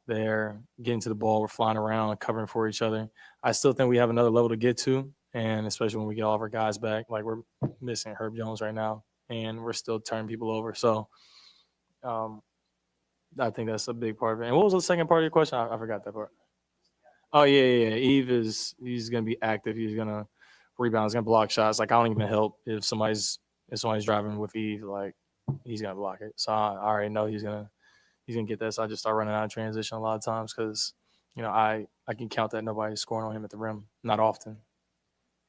They're getting to the ball. We're flying around, covering for each other. I still think we have another level to get to, and especially when we get all of our guys back. Like we're missing Herb Jones right now, and we're still turning people over. So I think that's a big part of it. And what was the second part of your question? I forgot that part. Oh, yeah. Eve he's going to be active. He's going to rebound. He's going to block shots. Like, I don't even help if somebody's driving with Eve. Like, he's going to block it. So I already know he's going to get that. So I just start running out of transition a lot of times because, I can count that nobody's scoring on him at the rim. Not often.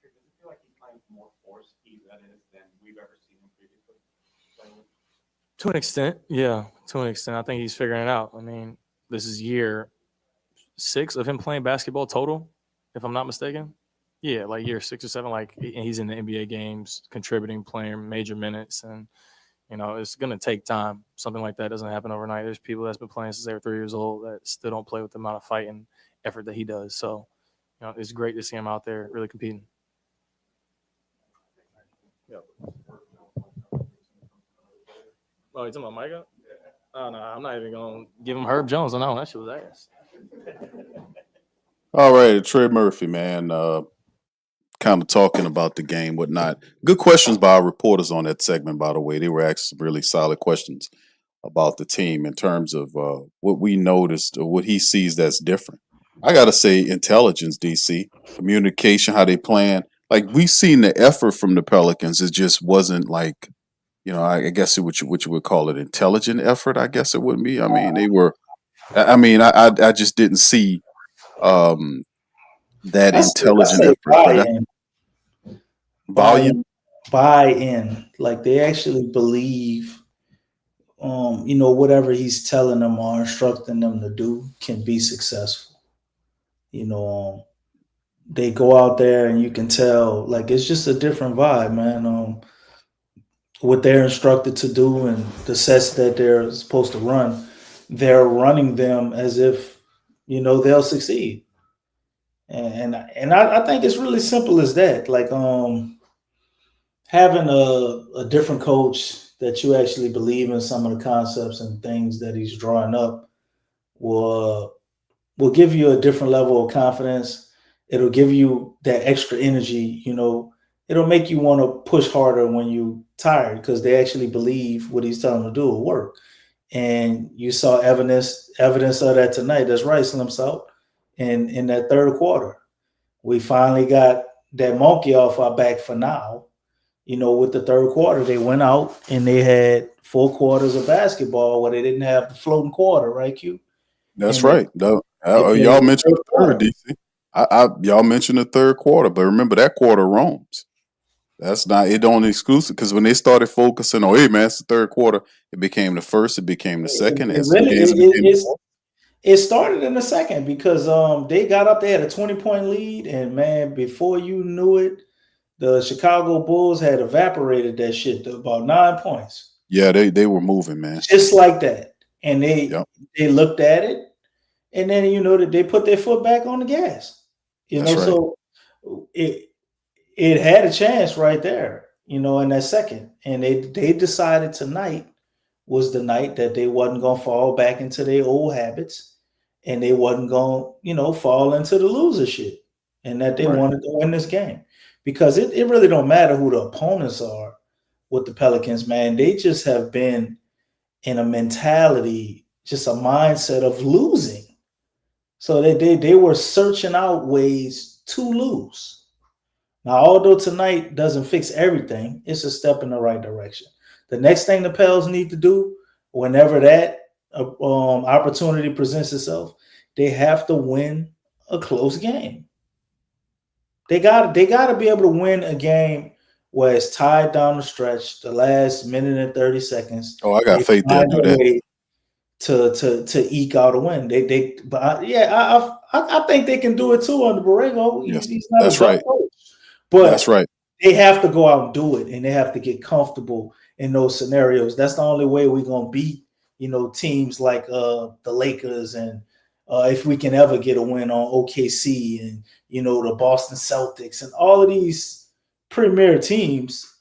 Does it feel like he's playing more force, Eve, that is, than we've ever seen him previously? To an extent, yeah. To an extent. I think he's figuring it out. I mean, this is year 6 of him playing basketball total, if I'm not mistaken. Yeah, like year 6 or 7. Like he's in the NBA games, contributing, playing major minutes, and it's going to take time. Something like that doesn't happen overnight. There's people that's been playing since they were 3 years old that still don't play with the amount of fight and effort that he does. So, it's great to see him out there really competing. Yep. Oh, you talking about Micah? Oh, no, I'm not even going to give him Herb Jones. I know, that shit was ass. All right, Trey Murphy, man, kind of talking about the game, whatnot. Good questions by our reporters on that segment, by the way. They were asking some really solid questions about the team in terms of what we noticed or what he sees that's different. I got to say intelligence, DC, communication, how they plan. Like, we've seen the effort from the Pelicans. It just wasn't like, I guess what you would call it intelligent effort. I guess it wouldn't be. I mean, they were. I just didn't see that intelligent effort. Buy-in. Volume. Buy-in. Like they actually believe, whatever he's telling them or instructing them to do can be successful. They go out there and you can tell, like, it's just a different vibe, man. What they're instructed to do and the sets that they're supposed to run, they're running them as if, they'll succeed. And I think it's really simple as that. Like, having a different coach that you actually believe in some of the concepts and things that he's drawing up will give you a different level of confidence. It'll give you that extra energy, it'll make you want to push harder when you're tired because they actually believe what he's telling them to do will work. And you saw evidence of that tonight. That's right, Slim Salt. In that third quarter, we finally got that monkey off our back for now. with the third quarter, they went out and they had 4 quarters of basketball where they didn't have the floating quarter, right, Q? That's And right. they played Y'all the mentioned third the third, quarter. DC. Y'all mentioned the third quarter, but remember that quarter roams. That's not it. Don't exclusive because when they started focusing on, hey man, it's the third quarter. It became the first. It became the second, It and some really games it became the fourth. it started in the second because they got up there at a 20-point lead, and man, before you knew it, the Chicago Bulls had evaporated that shit to about 9 points. Yeah, they were moving, man. Just like that. And Yep, they looked at it, and then that they put their foot back on the gas. that's right. So it had a chance right there, in that second. And they decided tonight was the night that they wasn't gonna fall back into their old habits, and they wasn't gonna, fall into the loser shit, and that they Right. wanted to win this game. Because it really don't matter who the opponents are with the Pelicans, man. They just have been in a mentality, just a mindset of losing. So they were searching out ways to lose. Now, although tonight doesn't fix everything, it's a step in the right direction. The next thing the Pels need to do, whenever that opportunity presents itself, they have to win a close game. They got to be able to win a game where it's tied down the stretch, the last minute and 30 seconds. Oh, I got They faith they'll find do a that. way to eke out a win. I think they can do it too under Borrego. Yes, He's not that's a dumb right. coach, That's but right. they have to go out and do it, and they have to get comfortable in those scenarios. That's the only way we're gonna beat teams like the Lakers, and if we can ever get a win on OKC and the Boston Celtics and all of these premier teams,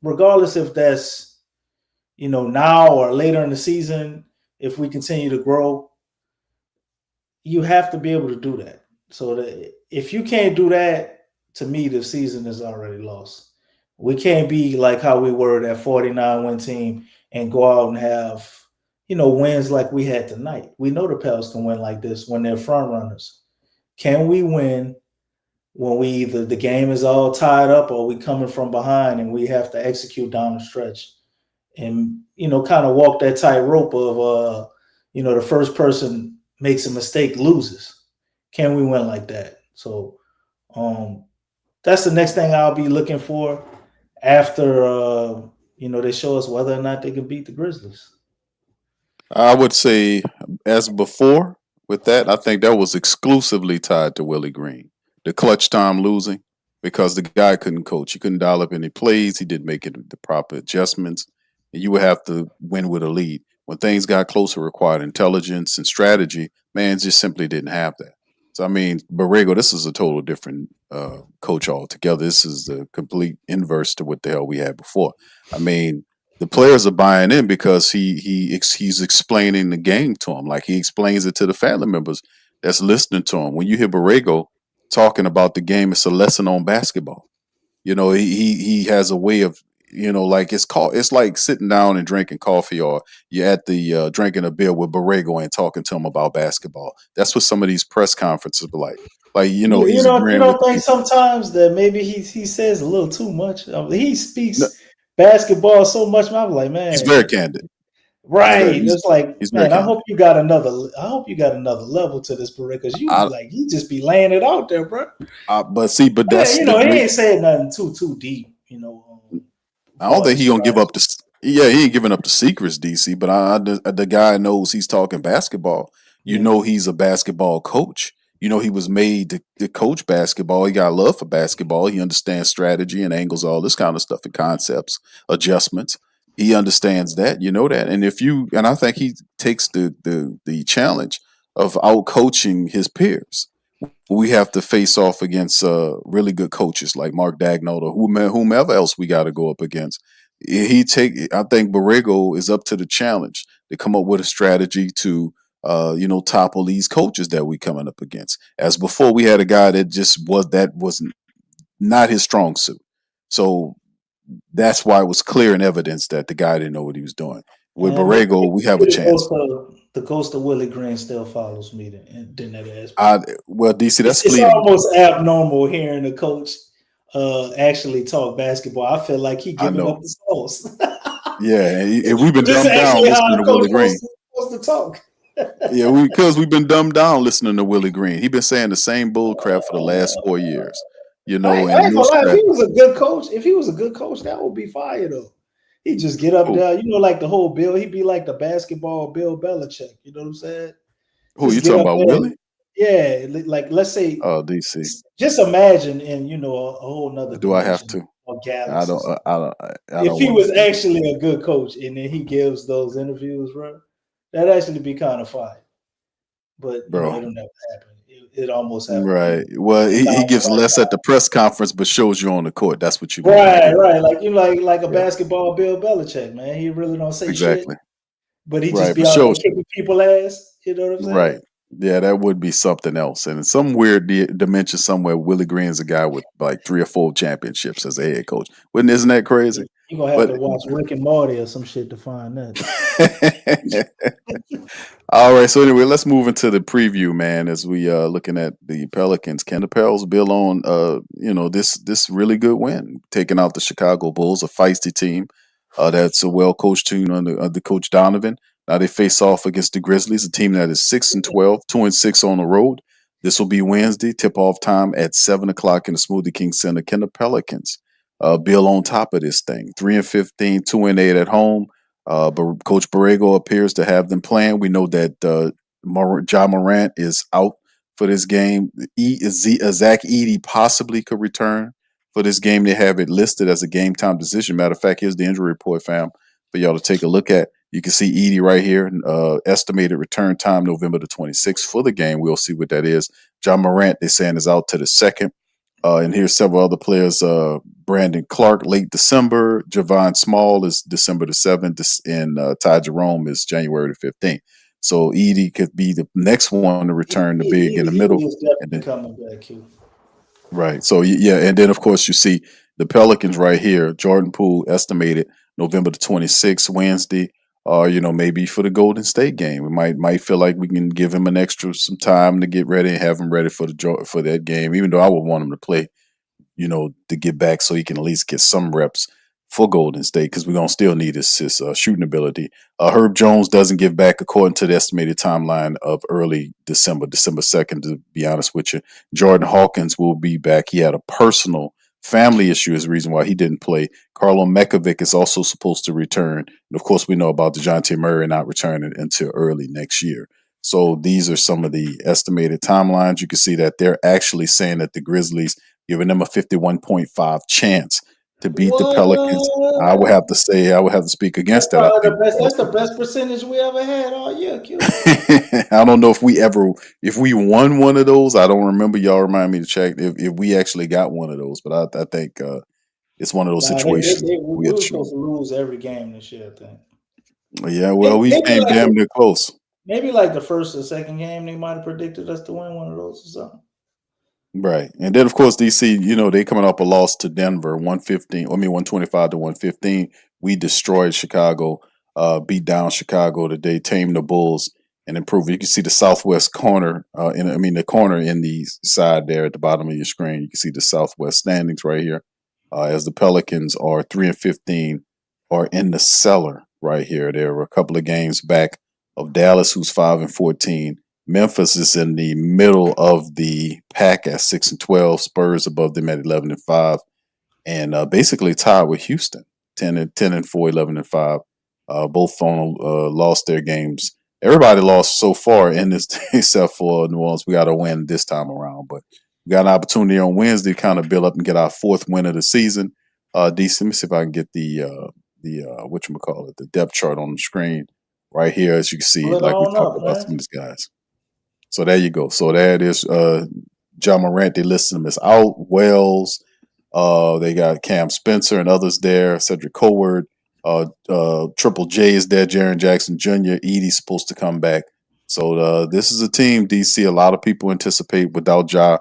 regardless if that's now or later in the season, if we continue to grow, you have to be able to do that. So that if you can't do that, to me, the season is already lost. We can't be like how we were that 49-win team and go out and have, wins like we had tonight. We know the Pels can win like this when they're front runners. Can we win when we either the game is all tied up or we coming from behind and we have to execute down the stretch and kind of walk that tightrope of the first person makes a mistake loses. Can we win like that? So that's the next thing I'll be looking for after they show us whether or not they can beat the Grizzlies. I would say, as before, with that, I think that was exclusively tied to Willie Green. The clutch time losing because the guy couldn't coach. He couldn't dial up any plays. He didn't make the proper adjustments. And you would have to win with a lead. When things got closer, required intelligence and strategy, man just simply didn't have that. So, I mean, Borrego, this is a total different coach altogether. This is the complete inverse to what the hell we had before. I mean, the players are buying in because he's explaining the game to them, like he explains it to the family members that's listening to him. When you hear Borrego talking about the game, it's a lesson on basketball. He has a way of like it's like sitting down and drinking coffee, or you're at the drinking a beer with Borrego and talking to him about basketball. That's what some of these press conferences are like. Like You he's don't agreeing with think you. sometimes that maybe he says a little too much. He No, speaks basketball so much. I'm like, he's man, very candid. right? It's like, He's very man, I candid. hope you got another. I hope you got another level to this, Borrego, because I, you just be laying it out there, bro. but Yeah, that's the he great. ain't saying nothing too deep, I don't far think as he gonna give up strategy. the. Yeah, he ain't giving up the secrets, DC. But the guy knows he's talking basketball. Yeah, He's a basketball coach. He was made to coach basketball. He got love for basketball. He understands strategy and angles, all this kind of stuff, and concepts, adjustments. He understands that. You know that. And I think he takes the challenge of out coaching his peers. We have to face off against really good coaches like Mark Dagnall or whomever else we got to go up against. I think Borrego is up to the challenge to come up with a strategy to, topple these coaches that we coming up against. As before, we had a guy that wasn't not his strong suit. So that's why it was clear and evidence that the guy didn't know what he was doing. With and maybe Borrego, we have a chance. the ghost of Willie Green still follows me. Than that aspect. Well, DC, that's It's fleeting. almost abnormal hearing a coach actually talk basketball. I feel like he I giving know. up the sauce. Yeah, and we've been This is dumbed down actually how listening a to coach Willie Green. supposed to talk. Yeah, because we've been dumbed down listening to Willie Green. He's been saying the same bull crap for the last 4 years. You know, I and ain't gonna most lie. of If that. he was a good coach, that would be fire though. He just get up Who? there, like the whole Bill. He'd be like the basketball Bill Belichick. You know what I'm saying? Who you Just get talking up about, there, Willie? like let's say, Oh, DC. just imagine in a whole nother Do I have dimension to? or I galaxy. don't. I If don't he want was to do actually a good coach and then he gives those interviews, bro, that'd actually be kind of fire. But it, bro. it'll never happen. It almost have Right. Well, it he sounds gives like less at the press conference, but shows you on the court. That's what you mean. right. Like like a Yeah, basketball Bill Belichick, man. He really don't say shit, exactly. but he just Right, be but out there shows you. kicking people ass. You know what I'm Right. saying? Yeah, that would be something else. And in some weird dimension somewhere, Willie Green's a guy with like 3 or 4 championships as a head coach. Isn't that crazy? You're gonna have But to watch Rick and Morty or some shit to find that. all right. So anyway, let's move into the preview, man. As we looking at the Pelicans, can the Pels build on this really good win, taking out the Chicago Bulls, a feisty team that's a well coached team under Coach Donovan. Now they face off against the Grizzlies, a team that is 6-12, 2-6 on the road. This will be Wednesday. Tip off time at 7 o'clock in the Smoothie King Center. Can the Pelicans build on top of this thing? 3-15, 2-8 at home. But Coach Borrego appears to have them playing. We know that Ja Morant is out for this game. Zach Edey possibly could return for this game. They have it listed as a game time decision. Matter of fact, here's the injury report, fam, for y'all to take a look at. You can see Edey right here. Estimated return time November the 26th for the game. We'll see what that is. Ja Morant, they're saying, is out to the 2nd. And here's several other players. Brandon Clark, late December. Javon Small is December the 7th. And Ty Jerome is January the 15th. So Edey could be the next one to return the big in the middle. He is And definitely then, coming back, Q. right. So, yeah. And then, of course, you see the Pelicans right here. Jordan Poole estimated November the 26th, Wednesday. Or, maybe for the Golden State game. We might feel like we can give him some time to get ready and have him ready for that game, even though I would want him to play to get back so he can at least get some reps for Golden State because we're going to still need his shooting ability. Herb Jones doesn't get back according to the estimated timeline of early December 2nd, to be honest with you. Jordan Hawkins will be back. He had a personal family issue is the reason why he didn't play. Karlo Mekovic is also supposed to return. And of course, we know about DeJounte Murray not returning until early next year. So these are some of the estimated timelines. You can see that they're actually saying that the Grizzlies giving them a 51.5 chance to beat the Pelicans. I would have to speak against that. I think That's the best percentage we ever had all year, Q. I don't know if we won one of those. I don't remember. Y'all remind me to check if we actually got one of those. But I think it's one of those situations we We had were to shoot. supposed to lose every game this year, I think. Yeah, well, we came damn near close. Maybe like the first or second game, they might have predicted us to win one of those or something. Right. And then of course DC, they coming up a loss to Denver, 125 to 115. We destroyed Chicago, beat down Chicago today, tamed the Bulls and improved. You can see the southwest corner, the corner in the side there at the bottom of your screen. You can see the southwest standings right here. As the Pelicans are 3-15 are in the cellar right here. They're a couple of games back of Dallas, who's 5-14. Memphis is in the middle of the pack at 6-12. Spurs above them at 11-5, and basically tied with Houston, 10-4, 11-5. Both lost their games. Everybody lost so far in this, except for New Orleans. We got to win this time around, but we got an opportunity on Wednesday to kind of build up and get our 4th win of the season. DC, let me see if I can get the whatchamacallit, the depth chart on the screen right here, as you can see, like we talked about some of these guys. So there you go. So there it is. Ja Morant, they listed him as out. Wells, they got Cam Spencer and others there. Cedric Coward, Triple J is there. Jaren Jackson Jr. Edie's supposed to come back. So this is a team, DC, a lot of people anticipate without Ja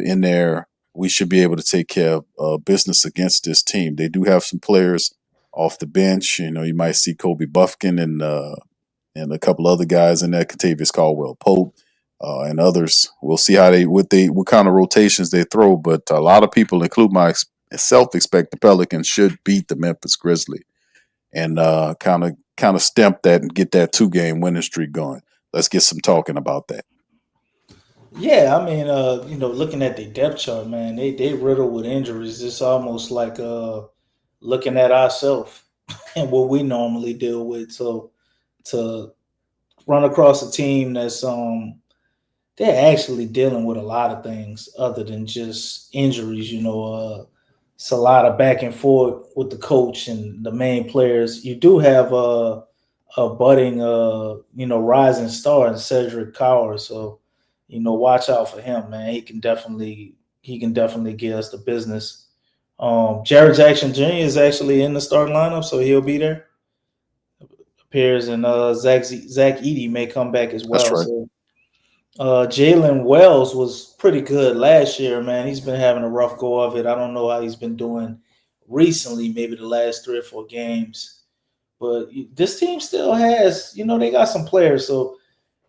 in there, we should be able to take care of business against this team. They do have some players off the bench. You might see Kobe Buffkin and a couple other guys in there, Contavious Caldwell Pope. and others. We'll see how what kind of rotations they throw. But a lot of people, including myself, expect the Pelicans should beat the Memphis Grizzlies and kind of stamp that and get that 2-game winning streak going. Let's get some talking about that. Yeah, I mean, looking at the depth chart, man, they riddled with injuries. It's almost like looking at ourselves and what we normally deal with. So to run across a team that's they're actually dealing with a lot of things other than just injuries. It's a lot of back and forth with the coach and the main players. You do have a budding, rising star in Cedric Coward. So, watch out for him, man. He can definitely get us the business. Jared Jackson Jr. is actually in the starting lineup, so he'll be there. Appears, and Zach Edey may come back as well. That's right. So, Jalen Wells was pretty good last year, man. He's been having a rough go of it. I don't know how he's been doing recently, maybe the last 3 or 4 games. But this team still has, they got some players. So,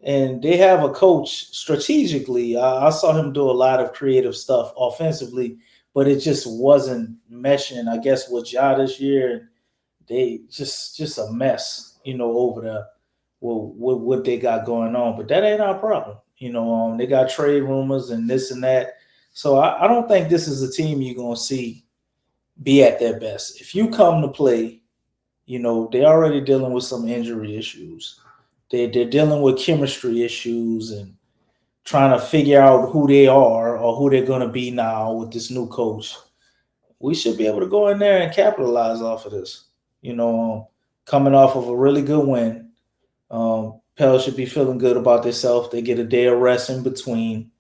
and they have a coach strategically. I saw him do a lot of creative stuff offensively, but it just wasn't meshing, I guess, with Ja this year. And they just a mess, over there with what they got going on. But that ain't our problem. They got trade rumors and this and that. So I don't think this is a team you're going to see be at their best. If you come to play, they're already dealing with some injury issues. They're dealing with chemistry issues and trying to figure out who they are or who they're going to be now with this new coach. We should be able to go in there and capitalize off of this. Coming off of a really good win. Pel should be feeling good about themselves. They get a day of rest in between.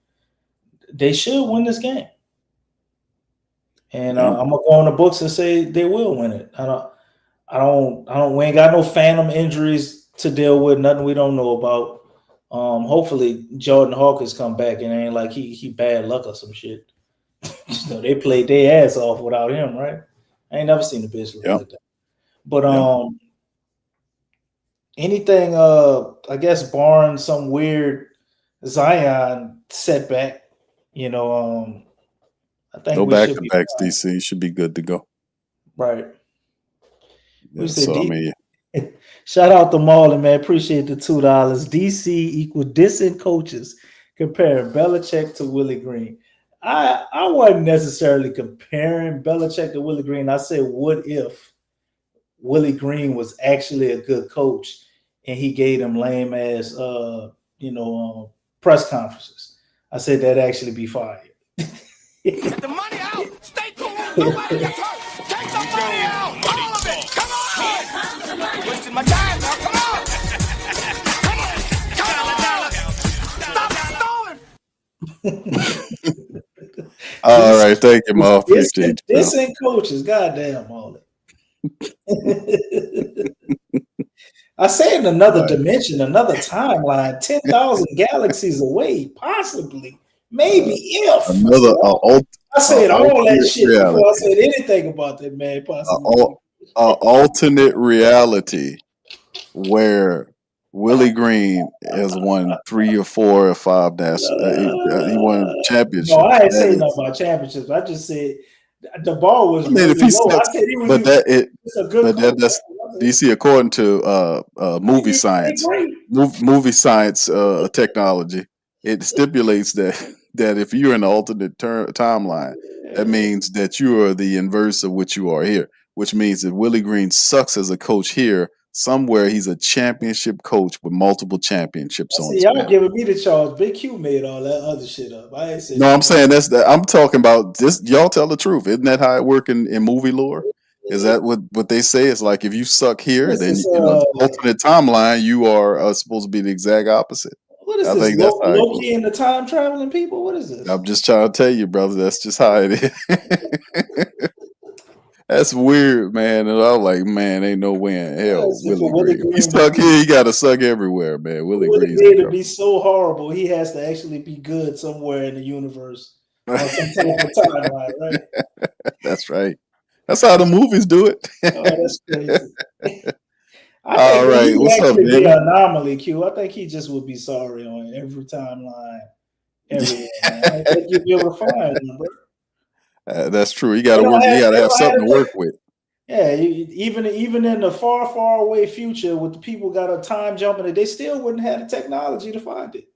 They should win this game. And I'm gonna go on the books and say they will win it. We ain't got no phantom injuries to deal with, nothing we don't know about. Hopefully Jordan Hawkins come back and ain't like he bad luck or some shit. They played their ass off without him, right? I ain't never seen a bitch look like that. But anything I guess barring some weird Zion setback, I think no we should be back-to-backs, DC should be good to go. Right. Yeah, so I mean, shout out to Marlon, man. Appreciate the $2. DC equal dissing coaches comparing Belichick to Willie Green. I wasn't necessarily comparing Belichick to Willie Green. I said, what if Willie Green was actually a good coach and he gave them lame ass press conferences? I said that'd actually be fire. Get the money out. Stay cool. Nobody gets hurt. Take the money out. All of it. Come on. Wasting my time now. Come on. Come on. Stop stalling. all right. Thank you, Ma. Appreciate you. This ain't coaches. Goddamn, Molly. I say in another dimension, another timeline, 10,000 galaxies away, possibly. Maybe if I said all that shit reality. Before I said anything about that, man. Possibly alternate reality where Willie Green has won 3 or 4 or 5 national. He won championships. No, I ain't saying nothing about championships. I just said the bar was really low. I said he was a good coach. That's DC according to movie science. Movie science technology. It stipulates that if you're in the alternate timeline, that means that you are the inverse of what you are here, which means that Willie Green sucks as a coach here. Somewhere he's a championship coach with multiple championships on his y'all belt. giving me the charge. Big Q made all that other shit up. I ain't saying I'm saying that's that. I'm talking about this. Y'all tell the truth. Isn't that how it works in movie lore? Is that what they say? It's like if you suck here, then the alternate timeline, you are supposed to be the exact opposite. What is this? Loki and the time traveling people? What is this? I'm just trying to tell you, brother. That's just how it is. That's weird, man. And I'm like, man, ain't no way in hell. Willie Green. He stuck here. He got to suck everywhere, man. Willie Green to be so horrible. He has to actually be good somewhere in the universe on some type of timeline, right? That's right. That's how the movies do it. Oh, that's crazy. I think All that right, he would what's up, actually be Danny? an anomaly, Q. I think he just would be sorry on every timeline, everywhere, man. I don't think you'd be able to find him, bro. That's true. You They got to don't work. You have, got they to have don't have something to the work tech. with. Yeah, even in the far, far away future, with the people got a time jumping it, they still wouldn't have the technology to find it.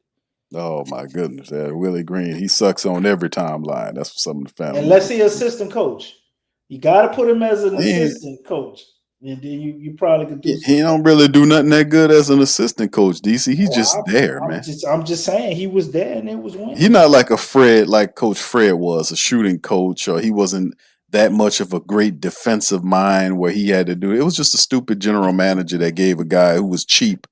Oh my goodness, Willie Green, he sucks on every timeline. That's what some of the family Unless members. he assistant coach. You got to put him as an He, assistant coach, and then you probably could do he something. don't really do nothing that good as an assistant coach. DC, he's just there, man. I'm just saying he was there and it was winning. He's not like a Fred, like Coach Fred was, a shooting coach, or he wasn't that much of a great defensive mind where he had to do it. It was just a stupid general manager that gave a guy who was cheap,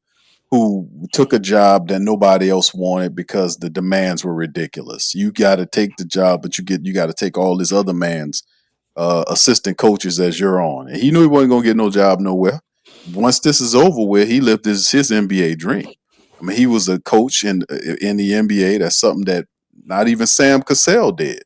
who took a job that nobody else wanted because the demands were ridiculous. You got to take the job, but you got to take all this other man's assistant coaches as your own. And he knew he wasn't going to get no job nowhere. Once this is over with, he lived his NBA dream. I mean, he was a coach in the NBA. That's something that not even Sam Cassell did.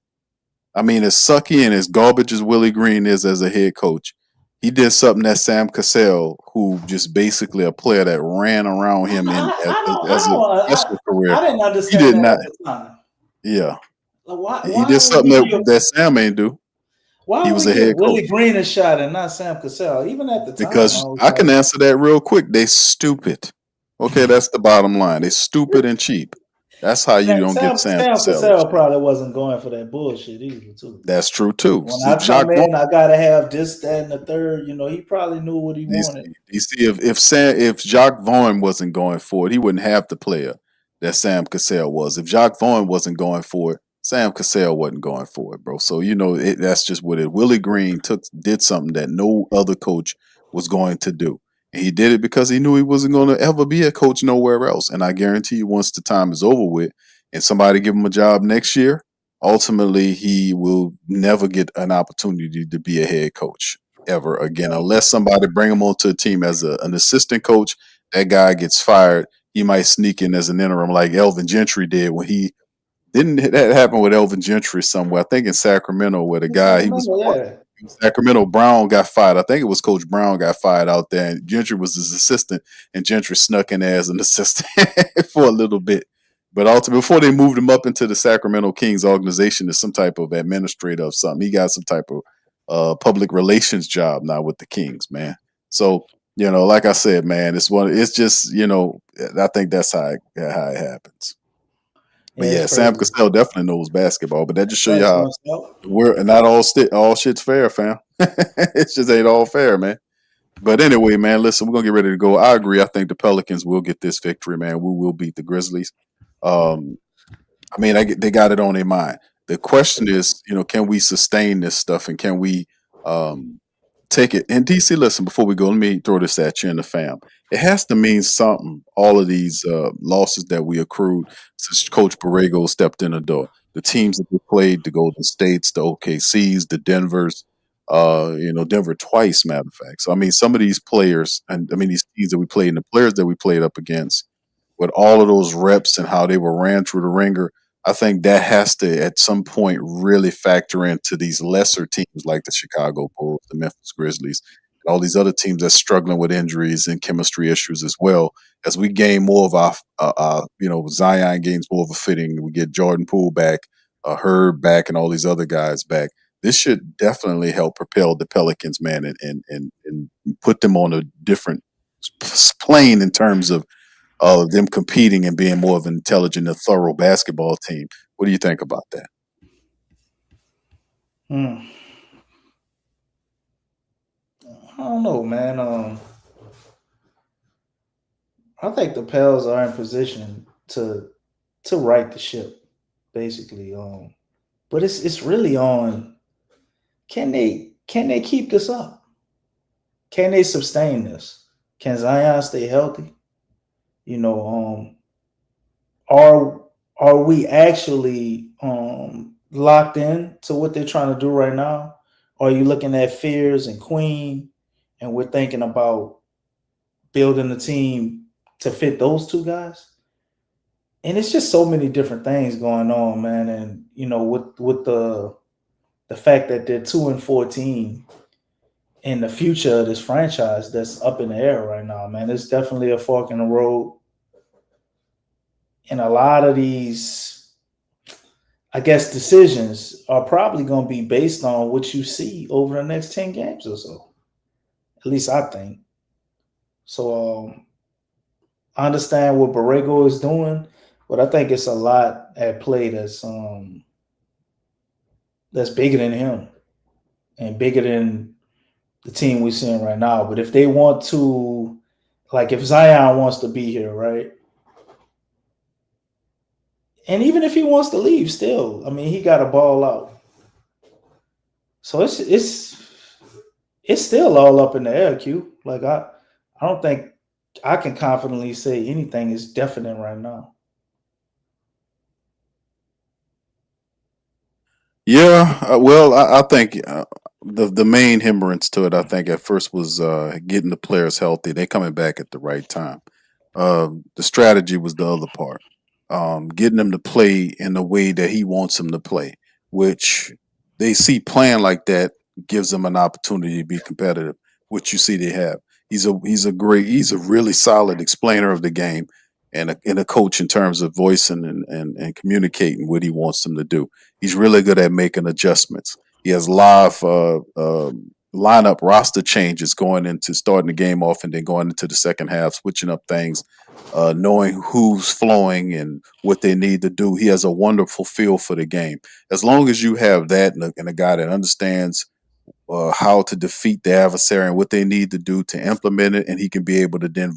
I mean, as sucky and as garbage as Willie Green is as a head coach, he did something that Sam Cassell, who just basically a player that ran around him as a professional career, I didn't he understand did that not. at the time. Yeah, Like, he did something that Sam ain't do. why He would was we a give head Willie coach. Green a shot and not Sam Cassell? Even at the time, I Because was I can like, answer that real quick. They stupid. Okay, that's the bottom line. They stupid and cheap. That's how you don't get Sam Sam Cassell. Cassell probably wasn't going for that bullshit either, too. That's true too. When See, I come Jacques Vaughn, in, I gotta have this, that, and the third. He probably knew what he wanted. you see, if Jacques Vaughn wasn't going for it, he wouldn't have the player that Sam Cassell was. If Jacques Vaughn wasn't going for it, Sam Cassell wasn't going for it, bro. So that's just what it. Willie Green did something that no other coach was going to do. And he did it because he knew he wasn't going to ever be a coach nowhere else. And I guarantee you, once the time is over with, and somebody give him a job next year, ultimately he will never get an opportunity to be a head coach ever again, unless somebody bring him onto a team as an assistant coach. That guy gets fired. He might sneak in as an interim, like Elvin Gentry did when he didn't. That happen with Elvin Gentry somewhere. I think in Sacramento, where the guy he was Sacramento Brown got fired. I think it was Coach Brown got fired out there, and Gentry was his assistant, and Gentry snuck in as an assistant for a little bit. But ultimately, before they moved him up into the Sacramento Kings organization as some type of administrator of something, he got some type of public relations job now with the Kings, man. So, like I said, man, it's just, I think that's how it happens. But yeah, Sam Cassell definitely knows basketball, but that just show you how we're not all shit's fair, fam. It just ain't all fair, man. But anyway, man, listen, we're gonna get ready to go. I agree. I think the Pelicans will get this victory, man. We will beat the Grizzlies. I mean, they got it on their mind. The question is, can we sustain this stuff and can we take it? And DC, listen, before we go, let me throw this at you and the fam. It has to mean something, all of these losses that we accrued since Coach Borrego stepped in the door. The teams that we played, the Golden States, the OKCs, the Denvers, Denver twice, matter of fact. So, I mean, some of these players, and I mean, these teams that we played and the players that we played up against, with all of those reps and how they were ran through the ringer, I think that has to at some point really factor into these lesser teams like the Chicago Bulls, the Memphis Grizzlies, and all these other teams that's struggling with injuries and chemistry issues as well. As we gain more of Zion gains more of a fitting, we get Jordan Poole back, Herb back, and all these other guys back. This should definitely help propel the Pelicans, man, and put them on a different plane in terms of them competing and being more of an intelligent and thorough basketball team. What do you think about that? I don't know, man. I think the Pels are in position to right the ship, basically. But it's really on. Can they keep this up? Can they sustain this? Can Zion stay healthy? Are we actually locked in to what they're trying to do right now? Or are you looking at Fears and Queen, and we're thinking about building a team to fit those two guys? And it's just so many different things going on, man. And with the fact that they're 2-14, in the future of this franchise that's up in the air right now, man. It's definitely a fork in the road. And a lot of these, I guess, decisions are probably going to be based on what you see over the next 10 games or so. At least I think. So I understand what Borrego is doing, but I think it's a lot at play that's bigger than him and bigger than the team we're seeing right now. But if they want to, like if Zion wants to be here, right? And even if he wants to leave still, I mean, he got a ball out. So it's still all up in the air, Q. Like I don't think I can confidently say anything is definite right now. Yeah, well, I think the main hindrance to it, I think, at first was getting the players healthy. They coming back at the right time. The strategy was the other part, getting them to play in the way that he wants them to play, which they see playing like that gives them an opportunity to be competitive, which you see they have. He's a really solid explainer of the game and a coach in terms of voicing and communicating what he wants them to do. He's really good at making adjustments. He has live lineup roster changes going into starting the game off and then going into the second half, switching up things, knowing who's flowing and what they need to do. He has a wonderful feel for the game. As long as you have that and a guy that understands how to defeat the adversary and what they need to do to implement it, and he can be able to then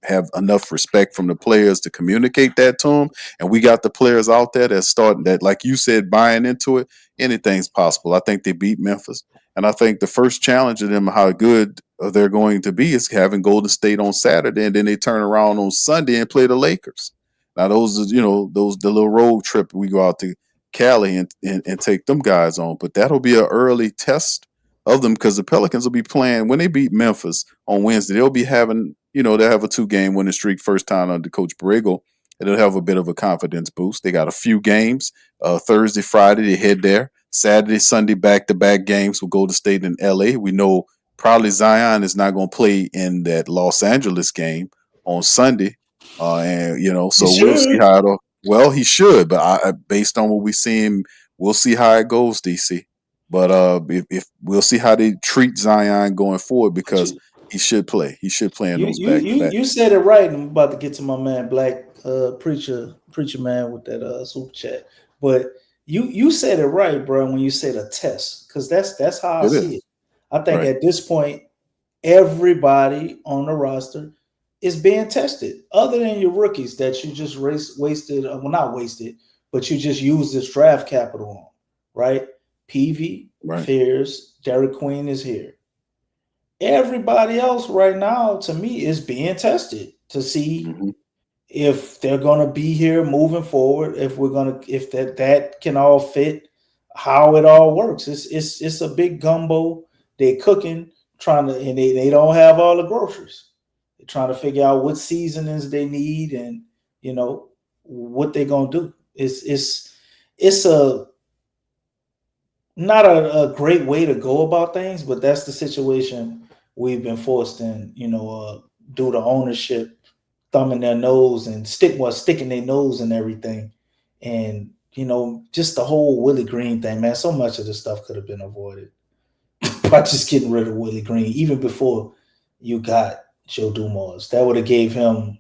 have enough respect from the players to communicate that to them. And we got the players out there that starting that, like you said, buying into it. Anything's possible. I think they beat Memphis, and I think the first challenge of them, how good they're going to be, is having Golden State on Saturday, and then they turn around on Sunday and play the Lakers. Now those are the little road trip we go out to Cali and take them guys on, but that'll be an early test of them because the Pelicans will be playing when they beat Memphis on Wednesday. They'll be having, they'll have a 2-game winning streak, first time under Coach Borrego. And they'll have a bit of a confidence boost. They got a few games. Thursday, Friday, they head there. Saturday, Sunday, back-to-back games with Golden State and LA. We know probably Zion is not going to play in that Los Angeles game on Sunday. So we'll see how it'll. Well, he should, but based on what we see him, we'll see how it goes, DC. But if we'll see how they treat Zion going forward because he should play. He should play in those back-to-back. You said it right. I'm about to get to my man Black preacher man with that super chat. But you said it right, bro, when you said a test, because that's how I see it. I think at this point, everybody on the roster is being tested, other than your rookies that you just wasted. Well, not wasted, but you just used this draft capital on, right? PV, Fears, Derek Queen is here. Everybody else right now, to me, is being tested to see if they're going to be here moving forward. If that can all fit, how it all works. It's a big gumbo. They cooking, and they don't have all the groceries. They're trying to figure out what seasonings they need and what they're gonna do. It's not a great way to go about things, but that's the situation we've been forced in, due to ownership thumbing their nose and sticking their nose and everything. And, just the whole Willie Green thing, man, so much of this stuff could have been avoided by just getting rid of Willie Green, even before you got Joe Dumars. That would have gave him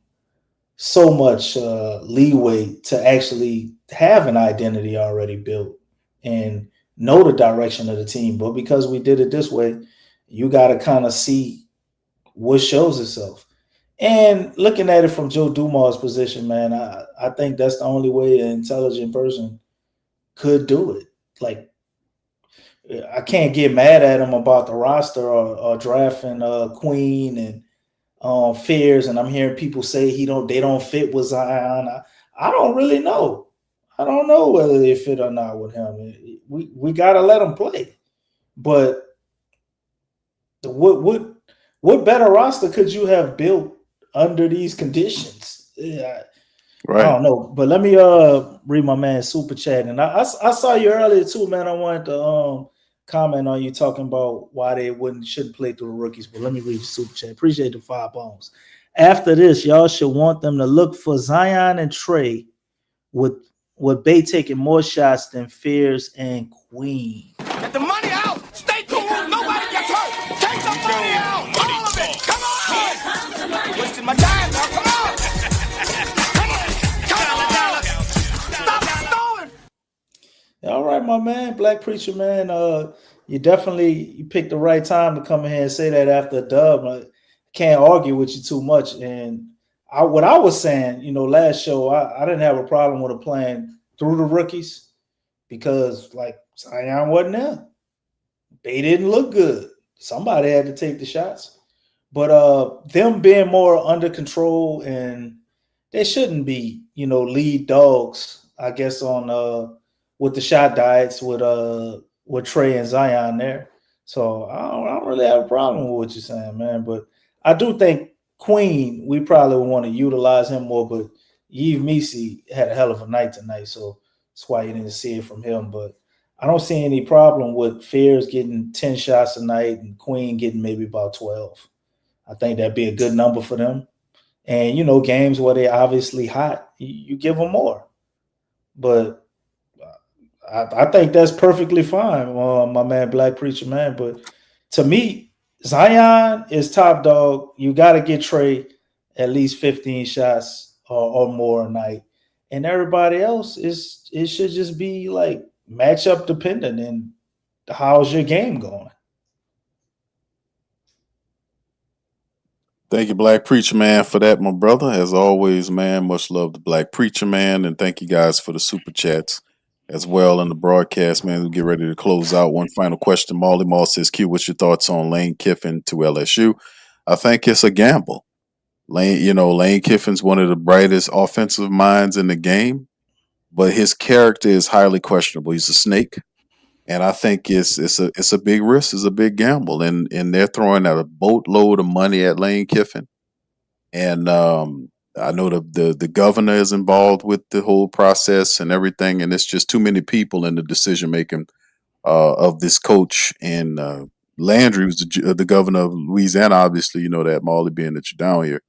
so much leeway to actually have an identity already built and know the direction of the team. But because we did it this way, you got to kind of see what shows itself. And looking at it from Joe Dumars' position, man, I think that's the only way an intelligent person could do it. Like, I can't get mad at him about the roster or drafting Queen and Fears. And I'm hearing people say they don't fit with Zion. I don't really know. I don't know whether they fit or not with him. We gotta let him play. But what better roster could you have built under these conditions? I don't know. But let me read my man super chat. And I saw you earlier too, man. I wanted to comment on you talking about why they shouldn't play through the rookies, but let me read the super chat. Appreciate the 5 bones. After this, y'all should want them to look for Zion and Trey with Bay taking more shots than Fears and Queen. Get the money out. Stay cool. Nobody gets hurt. Take the money out. All of it. Come on. Wasting my time now. Come on. Come on. Stop stalling. All right, my man, Black Preacher, man. You picked the right time to come in here and say that after a dub. I can't argue with you too much. And what I was saying, last show, I didn't have a problem with playing through the rookies because, like, Zion wasn't there. They didn't look good. Somebody had to take the shots. But them being more under control, and they shouldn't be, lead dogs, I guess, on with the shot diets with Trey and Zion there. So I don't really have a problem with what you're saying, man. But I do think Queen, we probably would want to utilize him more, but Yves Misi had a hell of a night tonight, so that's why you didn't see it from him. But I don't see any problem with Fears getting 10 shots a night and Queen getting maybe about 12. I think that'd be a good number for them. And, games where they're obviously hot, you give them more. But I think that's perfectly fine, my man, Black Preacher, man. But to me, Zion is top dog. You got to get Trey at least 15 shots or more a night. And everybody else, it should just be like matchup dependent. And how's your game going? Thank you, Black Preacher Man, for that, my brother. As always, man, much love to Black Preacher Man, and thank you guys for the super chats as well in the broadcast, man. We get ready to close out. One final question. Molly Mall says, Q, what's your thoughts on Lane Kiffin to LSU? I think it's a gamble. Lane Kiffin's one of the brightest offensive minds in the game, but his character is highly questionable. He's a snake. And I think it's a big risk, it's a big gamble, and they're throwing out a boatload of money at Lane Kiffin, and I know the governor is involved with the whole process and everything, and it's just too many people in the decision making of this coach. And Landry, who's the governor of Louisiana, obviously, that Molly, being that you're down here,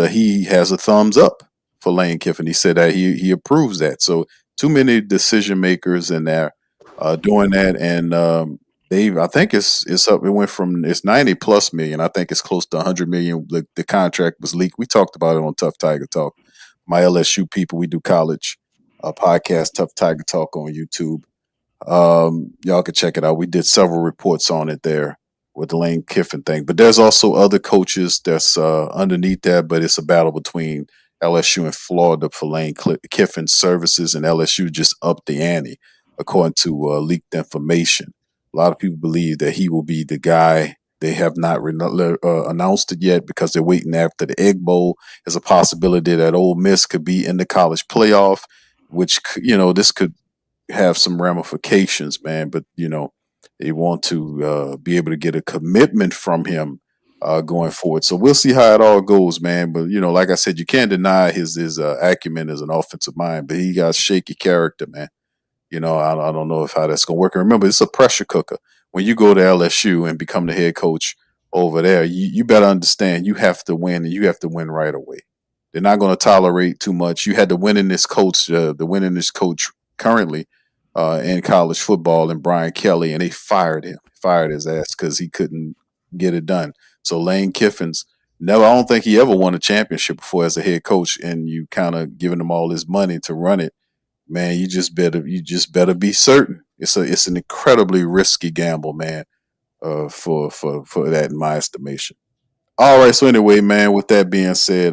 he has a thumbs up for Lane Kiffin. He said that he approves that. So too many decision makers in there doing that, and I think it's up. It went from it's 90+ million. I think it's close to 100 million. The contract was leaked. We talked about it on Tough Tiger Talk. My LSU people, we do college podcast, Tough Tiger Talk on YouTube. Y'all can check it out. We did several reports on it there with the Lane Kiffin thing. But there's also other coaches that's underneath that, but it's a battle between LSU and Florida for Lane Kiffin's services, and LSU just upped the ante, according to leaked information. A lot of people believe that he will be the guy. They have not announced it yet because they're waiting after the Egg Bowl. There's a possibility that Ole Miss could be in the college playoff, which, this could have some ramifications, man. But, they want to be able to get a commitment from him going forward. So we'll see how it all goes, man. But, like I said, you can't deny his acumen as an offensive mind, but he got shaky character, man. I don't know how that's going to work. And remember, it's a pressure cooker. When you go to LSU and become the head coach over there, you better understand you have to win, and you have to win right away. They're not going to tolerate too much. You had the winningest coach currently in college football, and Brian Kelly, and they fired his ass because he couldn't get it done. So Lane Kiffin's I don't think he ever won a championship before as a head coach, and you kind of giving him all this money to run it. Man, you just better be certain. It's an incredibly risky gamble, man, for that, in my estimation. All right, so anyway, man, with that being said,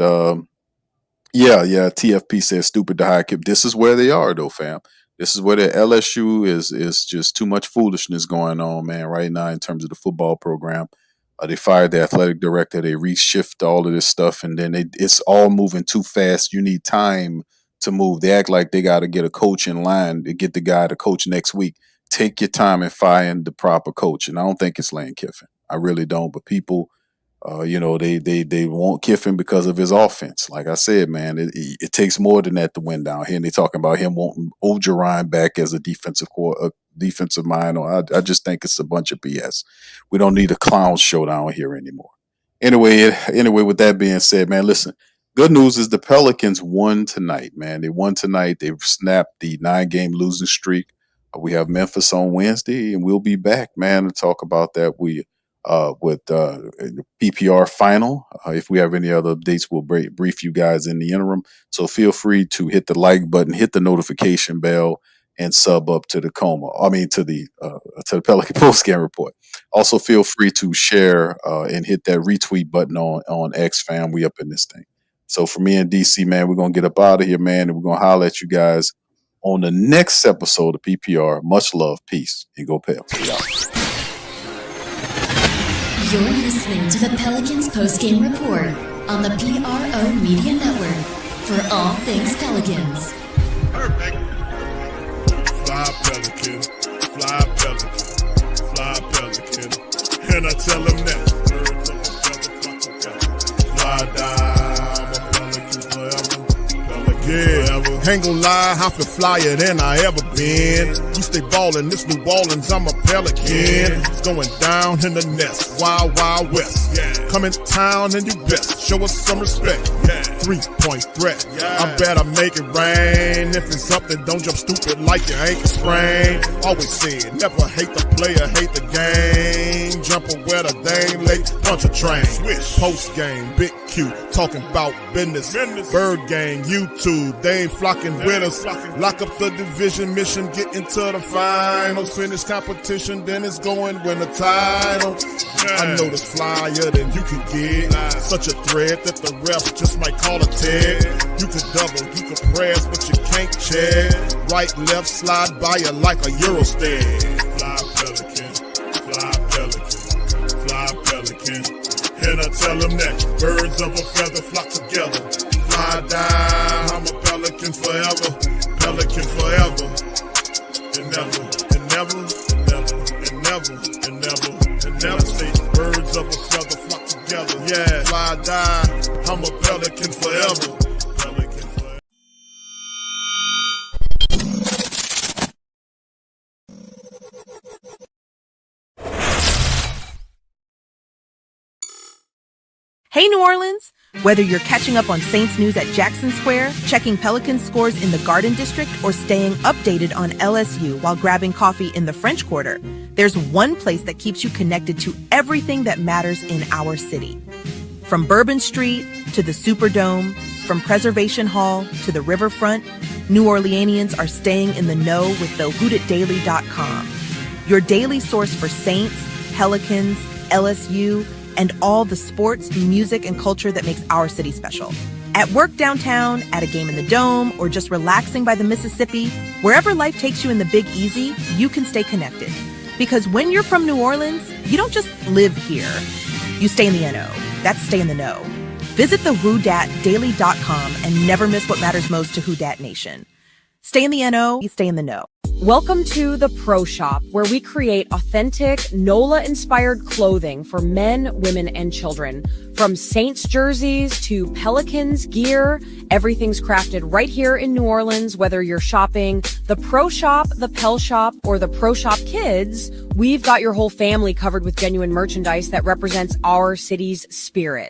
TFP says stupid to hire Kip. This is where they are, though, fam. This is where the LSU is just too much foolishness going on, man, right now in terms of the football program. They fired the athletic director. They reshift all of this stuff, and then it's all moving too fast. You need time to move. They act like they got to get a coach in line to get the guy to coach next week. Take your time and find the proper coach. And I don't think it's Lane Kiffin. I really don't. But people They want Kiffin because of his offense. Like I said, man, it takes more than that to win down here. And they talking about him wanting Ogeron back as a defensive mind. I just think it's a bunch of BS. We don't need a clown show down here anymore. Anyway, with that being said, man, listen. Good news is the Pelicans won tonight, man. They won tonight. They've snapped the 9-game losing streak. We have Memphis on Wednesday, and we'll be back, man, to talk about that. With the PPR final. If we have any other updates, we'll brief you guys in the interim. So feel free to hit the like button, hit the notification bell, and sub up to the to the Pelican Post Game Report. Also, feel free to share and hit that retweet button on X, fam. We up in this thing. So for me and DC, man, we're gonna get up out of here, man, and we're gonna holler at you guys on the next episode of PPR. Much love, peace, and go Pels. You're listening to the Pelicans post-game report on the PRO Media Network for all things Pelicans. Perfect. Fly Pelican, fly Pelican, fly Pelican. And I tell them that. Fly down, I'm a Pelican forever. Yeah, ain't gon' lie, I feel flyer than I ever been. We stay ballin', this New Orleans, I'm a Pelican. It's going down in the nest, wild, wild west. Come in town and do best, show us some respect. 3-point threat, I better make it rain. If it's something, don't jump stupid like your ankle sprain. Always said, never hate the player, hate the game. Jumper where the dame late, punch a train. Post game, Big Q, talking about business. Bird gang, YouTube, they ain't flocking with us. Lock up the division mission, get into the finals. Finish competition, then it's going win the title. I know this flyer than you can get. Such a threat that the refs just might call a tag. You could double, you could press, but you can't check. Right, left, slide by you like a Eurostep. Fly Pelican, fly Pelican, fly Pelican. And I tell them that birds of a feather flock together. Fly down, I'm a Pelican forever, Pelican forever. And never, and never, and never, and never, and never, and never say birds of a feather flock together. Yeah, fly down, I'm a Pelican forever. Pelican forever. Hey, New Orleans! Whether you're catching up on Saints news at Jackson Square, checking Pelicans scores in the Garden District, or staying updated on LSU while grabbing coffee in the French Quarter, there's one place that keeps you connected to everything that matters in our city. From Bourbon Street to the Superdome, from Preservation Hall to the Riverfront, New Orleanians are staying in the know with the WhoDatDaily.com. Your daily source for Saints, Pelicans, LSU, and all the sports, music, and culture that makes our city special. At work downtown, at a game in the Dome, or just relaxing by the Mississippi, wherever life takes you in the Big Easy, you can stay connected. Because when you're from New Orleans, you don't just live here. You stay in the NO. That's stay in the know. Visit the WhoDatDaily.com and never miss what matters most to Who Dat Nation. Stay in the NO, you stay in the know. Welcome to the Pro Shop, where we create authentic NOLA-inspired clothing for men, women, and children. From Saints jerseys to Pelicans gear, everything's crafted right here in New Orleans. Whether you're shopping the Pro Shop, the Pel Shop, or the Pro Shop Kids, we've got your whole family covered with genuine merchandise that represents our city's spirit.